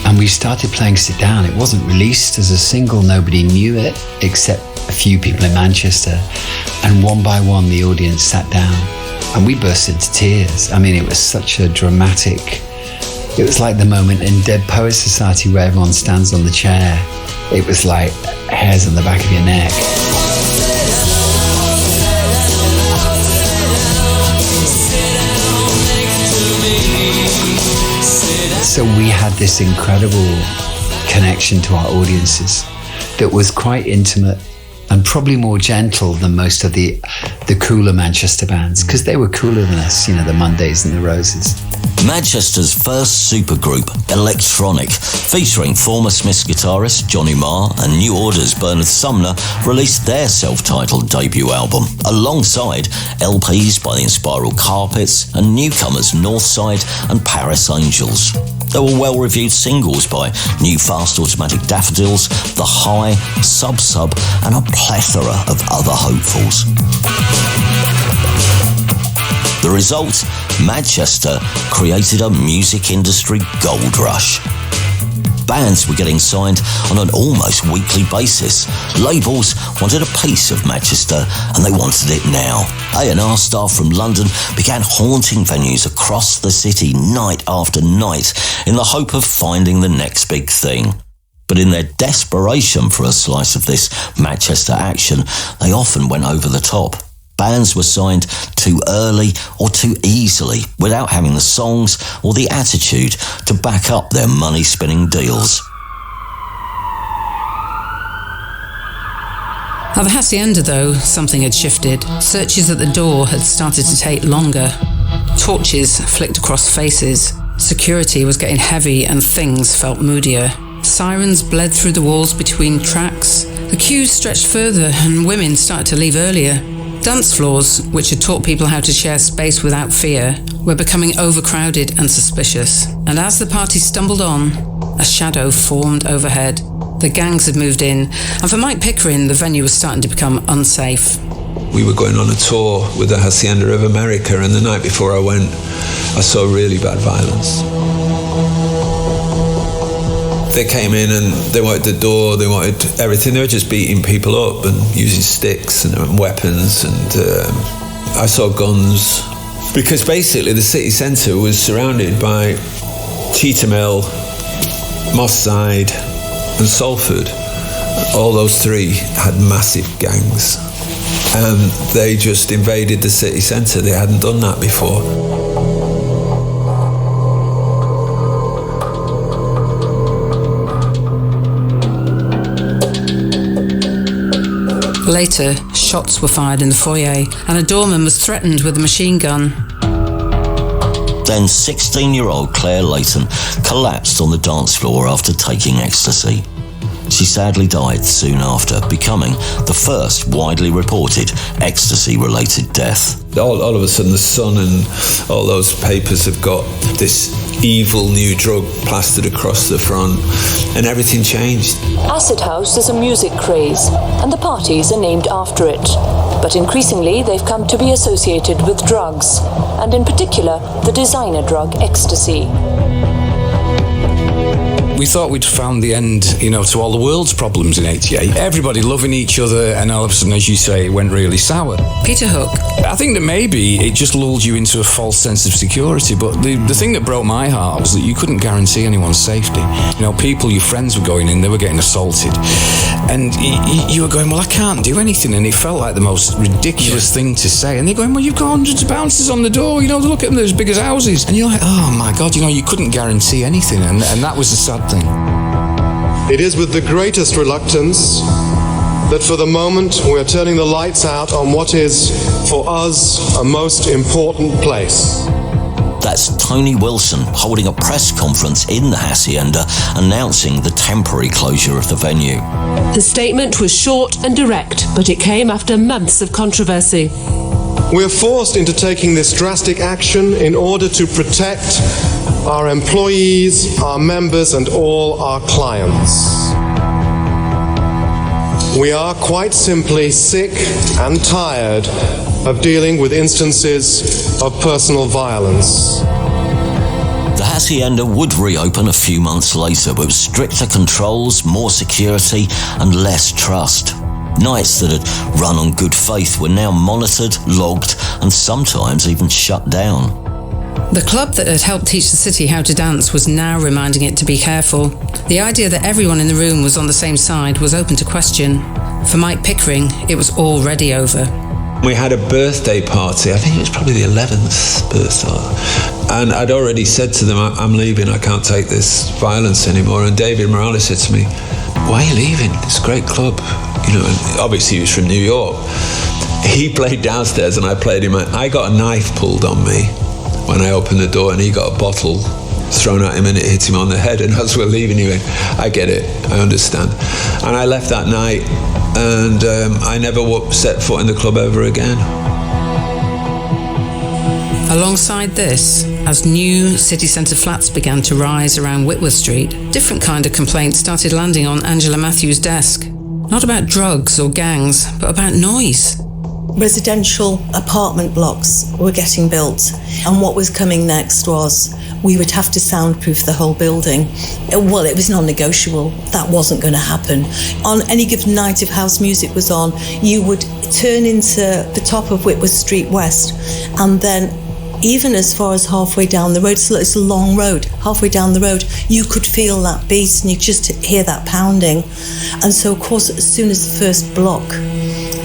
And we started playing Sit Down. It wasn't released as a single. Nobody knew it, except a few people in Manchester. And one by one, the audience sat down. And we burst into tears. I mean, it was such a dramatic... It was like the moment in Dead Poets Society where everyone stands on the chair. It was like hairs on the back of your neck. So we had this incredible connection to our audiences that was quite intimate and probably more gentle than most of the cooler Manchester bands, because they were cooler than us, you know, the Mondays and the Roses. Manchester's first supergroup, Electronic, featuring former Smiths guitarist Johnny Marr and New Order's Bernard Sumner, released their self-titled debut album, alongside LPs by the Inspiral Carpets and newcomers Northside and Paris Angels. There were well-reviewed singles by New Fast Automatic Daffodils, The High, Sub Sub, and a plethora of other hopefuls. The result? Manchester created a music industry gold rush. Bands were getting signed on an almost weekly basis. Labels wanted a piece of Madchester, and they wanted it now. A&R staff from London began haunting venues across the city night after night in the hope of finding the next big thing. But in their desperation for a slice of this Madchester action, they often went over the top. Bands were signed too early or too easily, without having the songs or the attitude to back up their money-spinning deals. At the Hacienda, though, something had shifted. Searches at the door had started to take longer. Torches flicked across faces. Security was getting heavy and things felt moodier. Sirens bled through the walls between tracks. The queues stretched further and women started to leave earlier. Dance floors, which had taught people how to share space without fear, were becoming overcrowded and suspicious. And as the party stumbled on, a shadow formed overhead. The gangs had moved in, and for Mike Pickering, the venue was starting to become unsafe. We were going on a tour with the Hacienda of America, and the night before I went, I saw really bad violence. They came in and they wanted the door, they wanted everything. They were just beating people up and using sticks and weapons, and I saw guns. Because basically the city centre was surrounded by Cheetah Mill, Moss Side and Salford. All those three had massive gangs. And they just invaded the city centre. They hadn't done that before. Later, shots were fired in the foyer, and a doorman was threatened with a machine gun. Then 16-year-old Claire Layton collapsed on the dance floor after taking ecstasy. She sadly died soon after, becoming the first widely reported ecstasy-related death. All of a sudden, the Sun and all those papers have got this evil new drug plastered across the front, and everything changed. Acid House is a music craze, and the parties are named after it. But increasingly, they've come to be associated with drugs, and in particular, the designer drug ecstasy. We thought we'd found the end, to all the world's problems in '88. Everybody loving each other, and all of a sudden, as you say, it went really sour. Peter Hook. I think that maybe it just lulled you into a false sense of security, but the thing that broke my heart was that you couldn't guarantee anyone's safety. People, your friends were going in, they were getting assaulted, and you were going, well, I can't do anything, and it felt like the most ridiculous thing to say, and they're going, well, you've got hundreds of bouncers on the door, look at them, they're as big as houses, and you're like, oh my God, you couldn't guarantee anything, and that was the sad thing. It is with the greatest reluctance that for the moment we're turning the lights out on what is, for us, a most important place. That's Tony Wilson holding a press conference in the Hacienda announcing the temporary closure of the venue. The statement was short and direct, but it came after months of controversy. We're forced into taking this drastic action in order to protect our employees, our members, and all our clients. We are quite simply sick and tired of dealing with instances of personal violence. The Hacienda would reopen a few months later with stricter controls, more security, and less trust. Nights that had run on good faith were now monitored, logged, and sometimes even shut down. The club that had helped teach the city how to dance was now reminding it to be careful. The idea that everyone in the room was on the same side was open to question. For Mike Pickering, it was already over. We had a birthday party, I think it was probably the 11th birthday, and I'd already said to them, I'm leaving, I can't take this violence anymore, and David Morales said to me, why are you leaving? It's a great club. And obviously he was from New York. He played downstairs and I played him. I got a knife pulled on me when I opened the door, and he got a bottle thrown at him and it hit him on the head, and as we're leaving he went, I get it, I understand. And I left that night, and I never set foot in the club ever again. Alongside this, as new city centre flats began to rise around Whitworth Street, different kind of complaints started landing on Angela Matthews' desk. Not about drugs or gangs, but about noise. Residential apartment blocks were getting built, and what was coming next was we would have to soundproof the whole building. Well, it was non-negotiable. That wasn't going to happen. On any given night, if house music was on, you would turn into the top of Whitworth Street West, and then even as far as halfway down the road, so it's a long road, halfway down the road, you could feel that beat and you just hear that pounding. And so, of course, as soon as the first block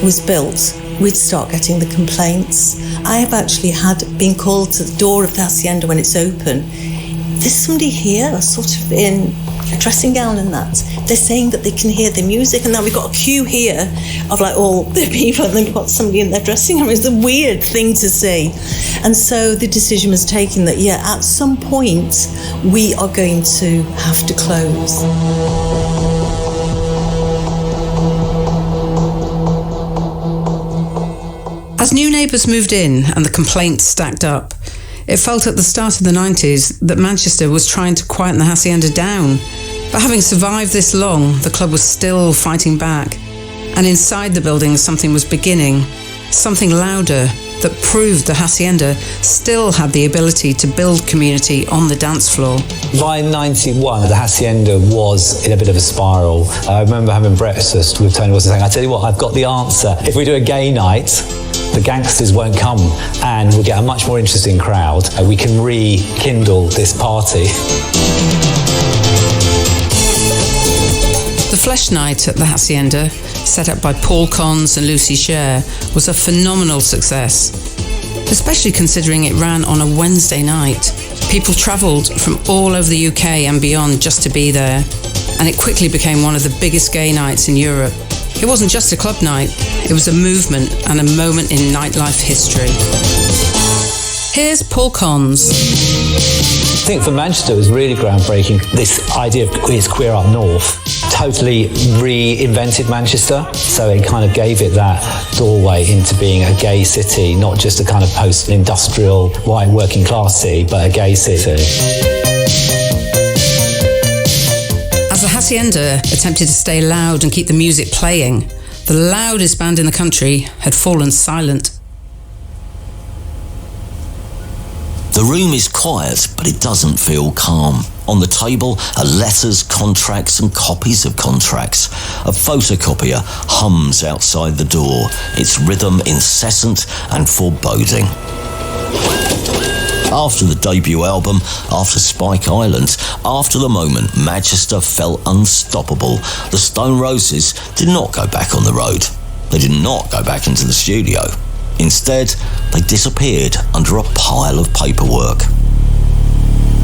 was built, we'd start getting the complaints. I have actually been called to the door of the Hacienda when it's open. There's somebody here, sort of in a dressing gown and that. They're saying that they can hear the music, and now we've got a queue here of like all the people, and then we've got somebody in their dressing gown. It's a weird thing to see. And so the decision was taken that, at some point, we are going to have to close. As new neighbours moved in and the complaints stacked up, it felt at the start of the 90s that Manchester was trying to quieten the Hacienda down. But having survived this long, the club was still fighting back. And inside the building, something was beginning, something louder that proved the Hacienda still had the ability to build community on the dance floor. By 91, the Hacienda was in a bit of a spiral. I remember having breakfast with Tony Wilson saying, I tell you what, I've got the answer. If we do a gay night, the gangsters won't come and we'll get a much more interesting crowd. We can rekindle this party. The Flesh Night at the Hacienda, set up by Paul Cons and Lucy Sher, was a phenomenal success, especially considering it ran on a Wednesday night. People travelled from all over the UK and beyond just to be there, and it quickly became one of the biggest gay nights in Europe. It wasn't just a club night, it was a movement and a moment in nightlife history. Here's Paul Cons. I think for Manchester it was really groundbreaking. This idea of Queer Up North totally reinvented Manchester, so it kind of gave it that doorway into being a gay city, not just a kind of post-industrial white working class city, but a gay city. As the Hacienda attempted to stay loud and keep the music playing, the loudest band in the country had fallen silent. The room is quiet, but it doesn't feel calm. On the table are letters, contracts and copies of contracts. A photocopier hums outside the door, its rhythm incessant and foreboding. After the debut album, after Spike Island, after the moment Madchester felt unstoppable, the Stone Roses did not go back on the road. They did not go back into the studio. Instead, they disappeared under a pile of paperwork.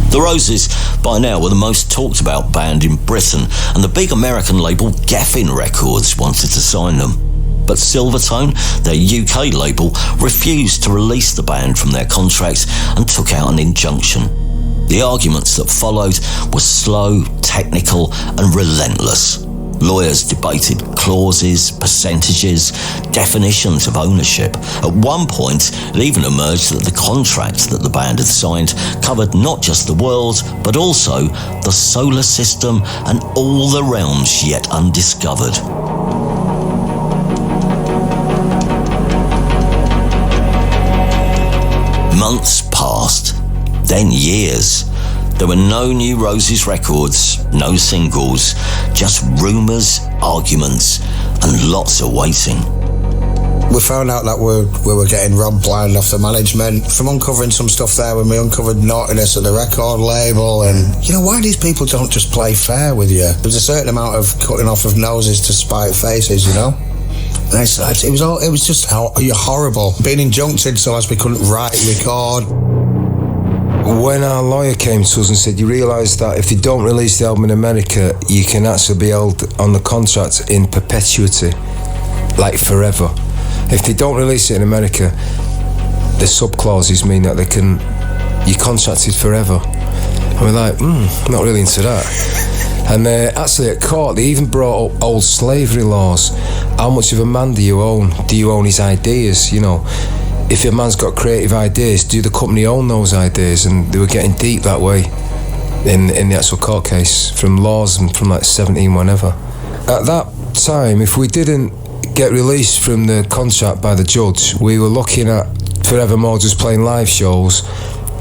The Roses, by now, were the most talked about band in Britain, and the big American label Geffen Records wanted to sign them. But Silvertone, their UK label, refused to release the band from their contracts and took out an injunction. The arguments that followed were slow, technical and relentless. Lawyers debated clauses, percentages, definitions of ownership. At one point, it even emerged that the contract that the band had signed covered not just the world, but also the solar system and all the realms yet undiscovered. Months passed, then years. There were no new Roses records, no singles, just rumours, arguments, and lots of waiting. We found out that we were getting robbed blind off the management from uncovering some stuff there when we uncovered naughtiness at the record label. And, why these people don't just play fair with you? There's a certain amount of cutting off of noses to spite faces, And it was just horrible. Being injuncted so as we couldn't write, record. When our lawyer came to us and said, you realise that if they don't release the album in America, you can actually be held on the contract in perpetuity, like forever. If they don't release it in America, the sub-clauses mean that you're contracted forever. And we're like, not really into that. And actually at court, they even brought up old slavery laws. How much of a man do you own? Do you own his ideas, If a man's got creative ideas, do the company own those ideas? And they were getting deep that way in the actual court case, from laws and from 17 whenever. At that time, if we didn't get released from the contract by the judge, we were looking at forevermore just playing live shows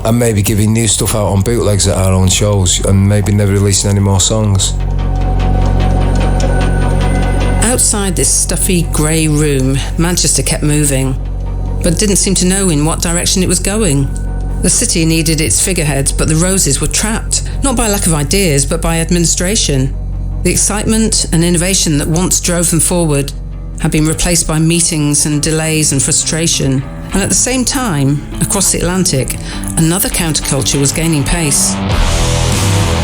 and maybe giving new stuff out on bootlegs at our own shows and maybe never releasing any more songs. Outside this stuffy grey room, Manchester kept moving, but didn't seem to know in what direction it was going. The city needed its figureheads, but the Roses were trapped, not by lack of ideas, but by administration. The excitement and innovation that once drove them forward had been replaced by meetings and delays and frustration. And at the same time, across the Atlantic, another counterculture was gaining pace.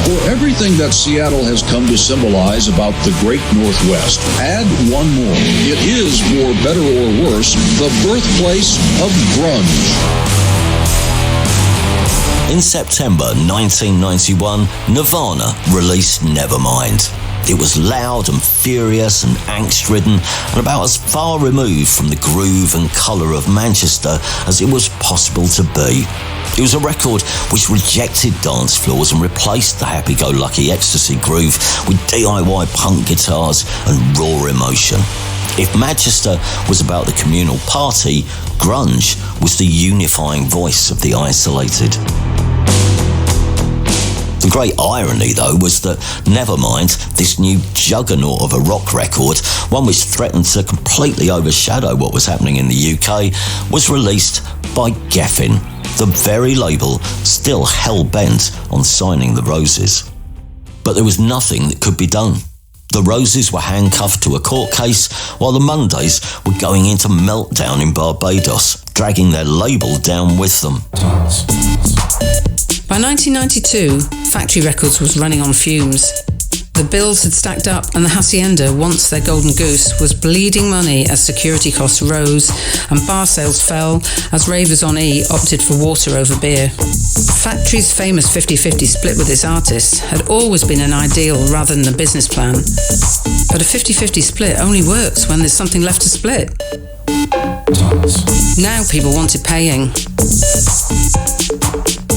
For everything that Seattle has come to symbolize about the Great Northwest, add one more. It is, for better or worse, the birthplace of grunge. In September 1991, Nirvana released Nevermind. It was loud and furious and angst-ridden and about as far removed from the groove and colour of Manchester as it was possible to be. It was a record which rejected dance floors and replaced the happy-go-lucky ecstasy groove with DIY punk guitars and raw emotion. If Madchester was about the communal party, grunge was the unifying voice of the isolated. The great irony, though, was that Nevermind, this new juggernaut of a rock record, one which threatened to completely overshadow what was happening in the UK, was released by Geffen, the very label still hell-bent on signing the Roses. But there was nothing that could be done. The Roses were handcuffed to a court case, while the Mondays were going into meltdown in Barbados, dragging their label down with them. By 1992, Factory Records was running on fumes. The bills had stacked up and the Hacienda, once their golden goose, was bleeding money as security costs rose and bar sales fell as ravers on E opted for water over beer. Factory's famous 50-50 split with its artists had always been an ideal rather than a business plan. But a 50-50 split only works when there's something left to split. Now people wanted paying.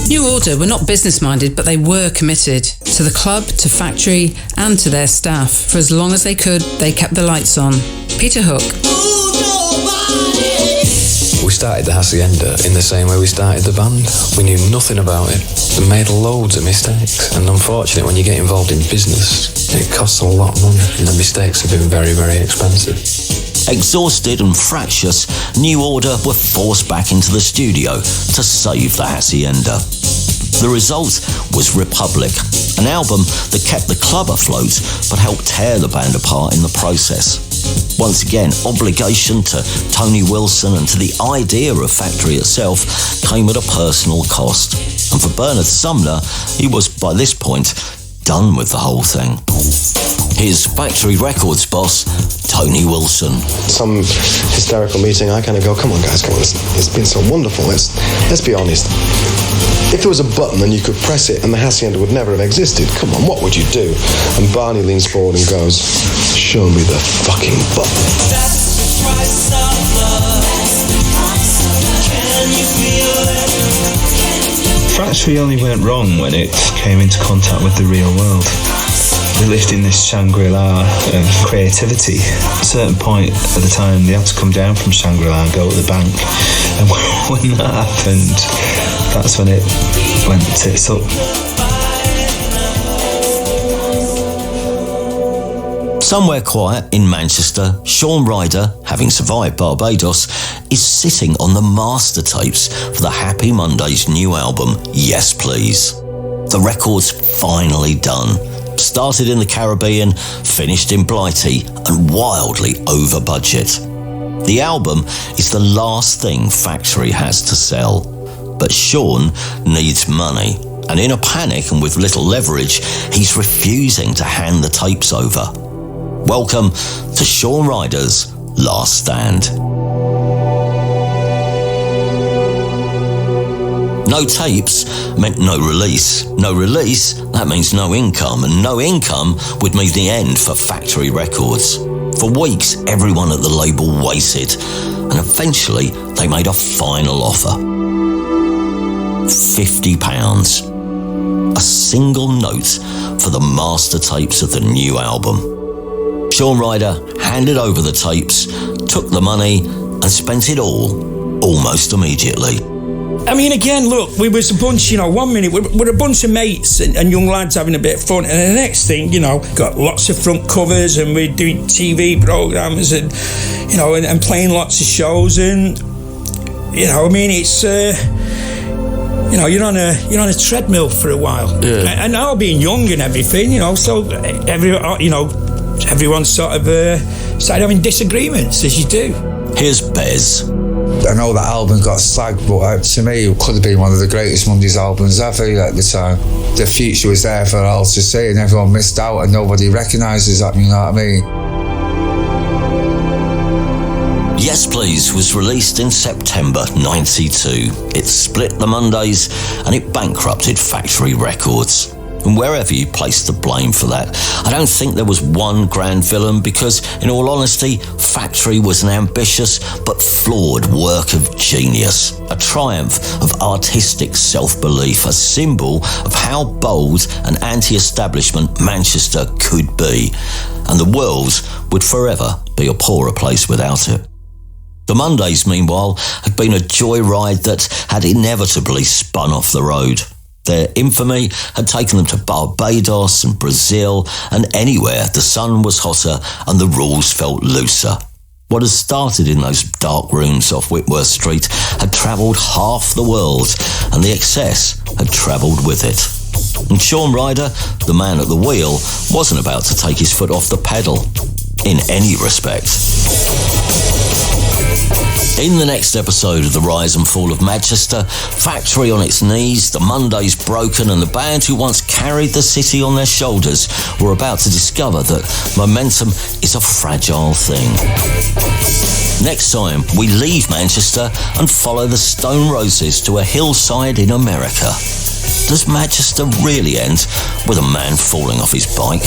New Order were not business-minded, but they were committed to the club, to Factory, and to their staff. For as long as they could, they kept the lights on. Peter Hook. We started the Hacienda in the same way we started the band. We knew nothing about it. We made loads of mistakes. And unfortunately, when you get involved in business, it costs a lot of money. And the mistakes have been very, very expensive. Exhausted and fractious, New Order were forced back into the studio to save the Hacienda. The result was Republic, an album that kept the club afloat but helped tear the band apart in the process. Once again, obligation to Tony Wilson and to the idea of Factory itself came at a personal cost. And for Bernard Sumner, he was by this point done with the whole thing. His Factory Records boss, Tony Wilson. Some hysterical meeting, I kind of go, come on guys, come on, it's been so wonderful, let's be honest. If there was a button and you could press it and the Hacienda would never have existed, come on, what would you do? And Barney leans forward and goes, show me the fucking button. That's the price of love. Can you feel it? Factory only went wrong when it came into contact with the real world. We lived in this Shangri-La of creativity. At a certain point at the time, they had to come down from Shangri-La and go to the bank. And when that happened, that's when it went tits up. Somewhere quiet in Manchester, Shaun Ryder, having survived Barbados, is sitting on the master tapes for the Happy Mondays new album, Yes Please. The record's finally done. Started in the Caribbean, finished in Blighty, and wildly over budget. The album is the last thing Factory has to sell. But Shaun needs money, and in a panic and with little leverage, he's refusing to hand the tapes over. Welcome to Shaun Ryder's Last Stand. No tapes meant no release. No release, that means no income. And no income would mean the end for Factory Records. For weeks, everyone at the label waited. And eventually, they made a final offer. £50. A single note for the master tapes of the new album. Shaun Ryder handed over the tapes, took the money, and spent it all almost immediately. I mean, again, look, we was a bunch, 1 minute, we're a bunch of mates and young lads having a bit of fun, and the next thing, got lots of front covers, and we're doing TV programmes and, and playing lots of shows, and, it's... you're on a treadmill for a while. Yeah. And now being young and everything, so everyone sort of started having disagreements, as you do. Here's Bez. I know that album got slagged, but to me it could have been one of the greatest Mondays albums ever at the time. The future was there for all to see, and everyone missed out and nobody recognises that, you know what I mean? Yes Please was released in September 92. It split the Mondays and it bankrupted Factory Records. And wherever you place the blame for that, I don't think there was one grand villain, because, in all honesty, Factory was an ambitious but flawed work of genius, a triumph of artistic self-belief, a symbol of how bold and anti-establishment Manchester could be, and the world would forever be a poorer place without it. The Mondays, meanwhile, had been a joyride that had inevitably spun off the road. Their infamy had taken them to Barbados and Brazil and anywhere the sun was hotter and the rules felt looser. What had started in those dark rooms off Whitworth Street had travelled half the world, and the excess had travelled with it. And Sean Ryder, the man at the wheel, wasn't about to take his foot off the pedal, in any respect. In the next episode of The Rise and Fall of Madchester, Factory on its knees, the Mondays broken, and the band who once carried the city on their shoulders were about to discover that momentum is a fragile thing. Next time, we leave Manchester and follow the Stone Roses to a hillside in America. Does Madchester really end with a man falling off his bike?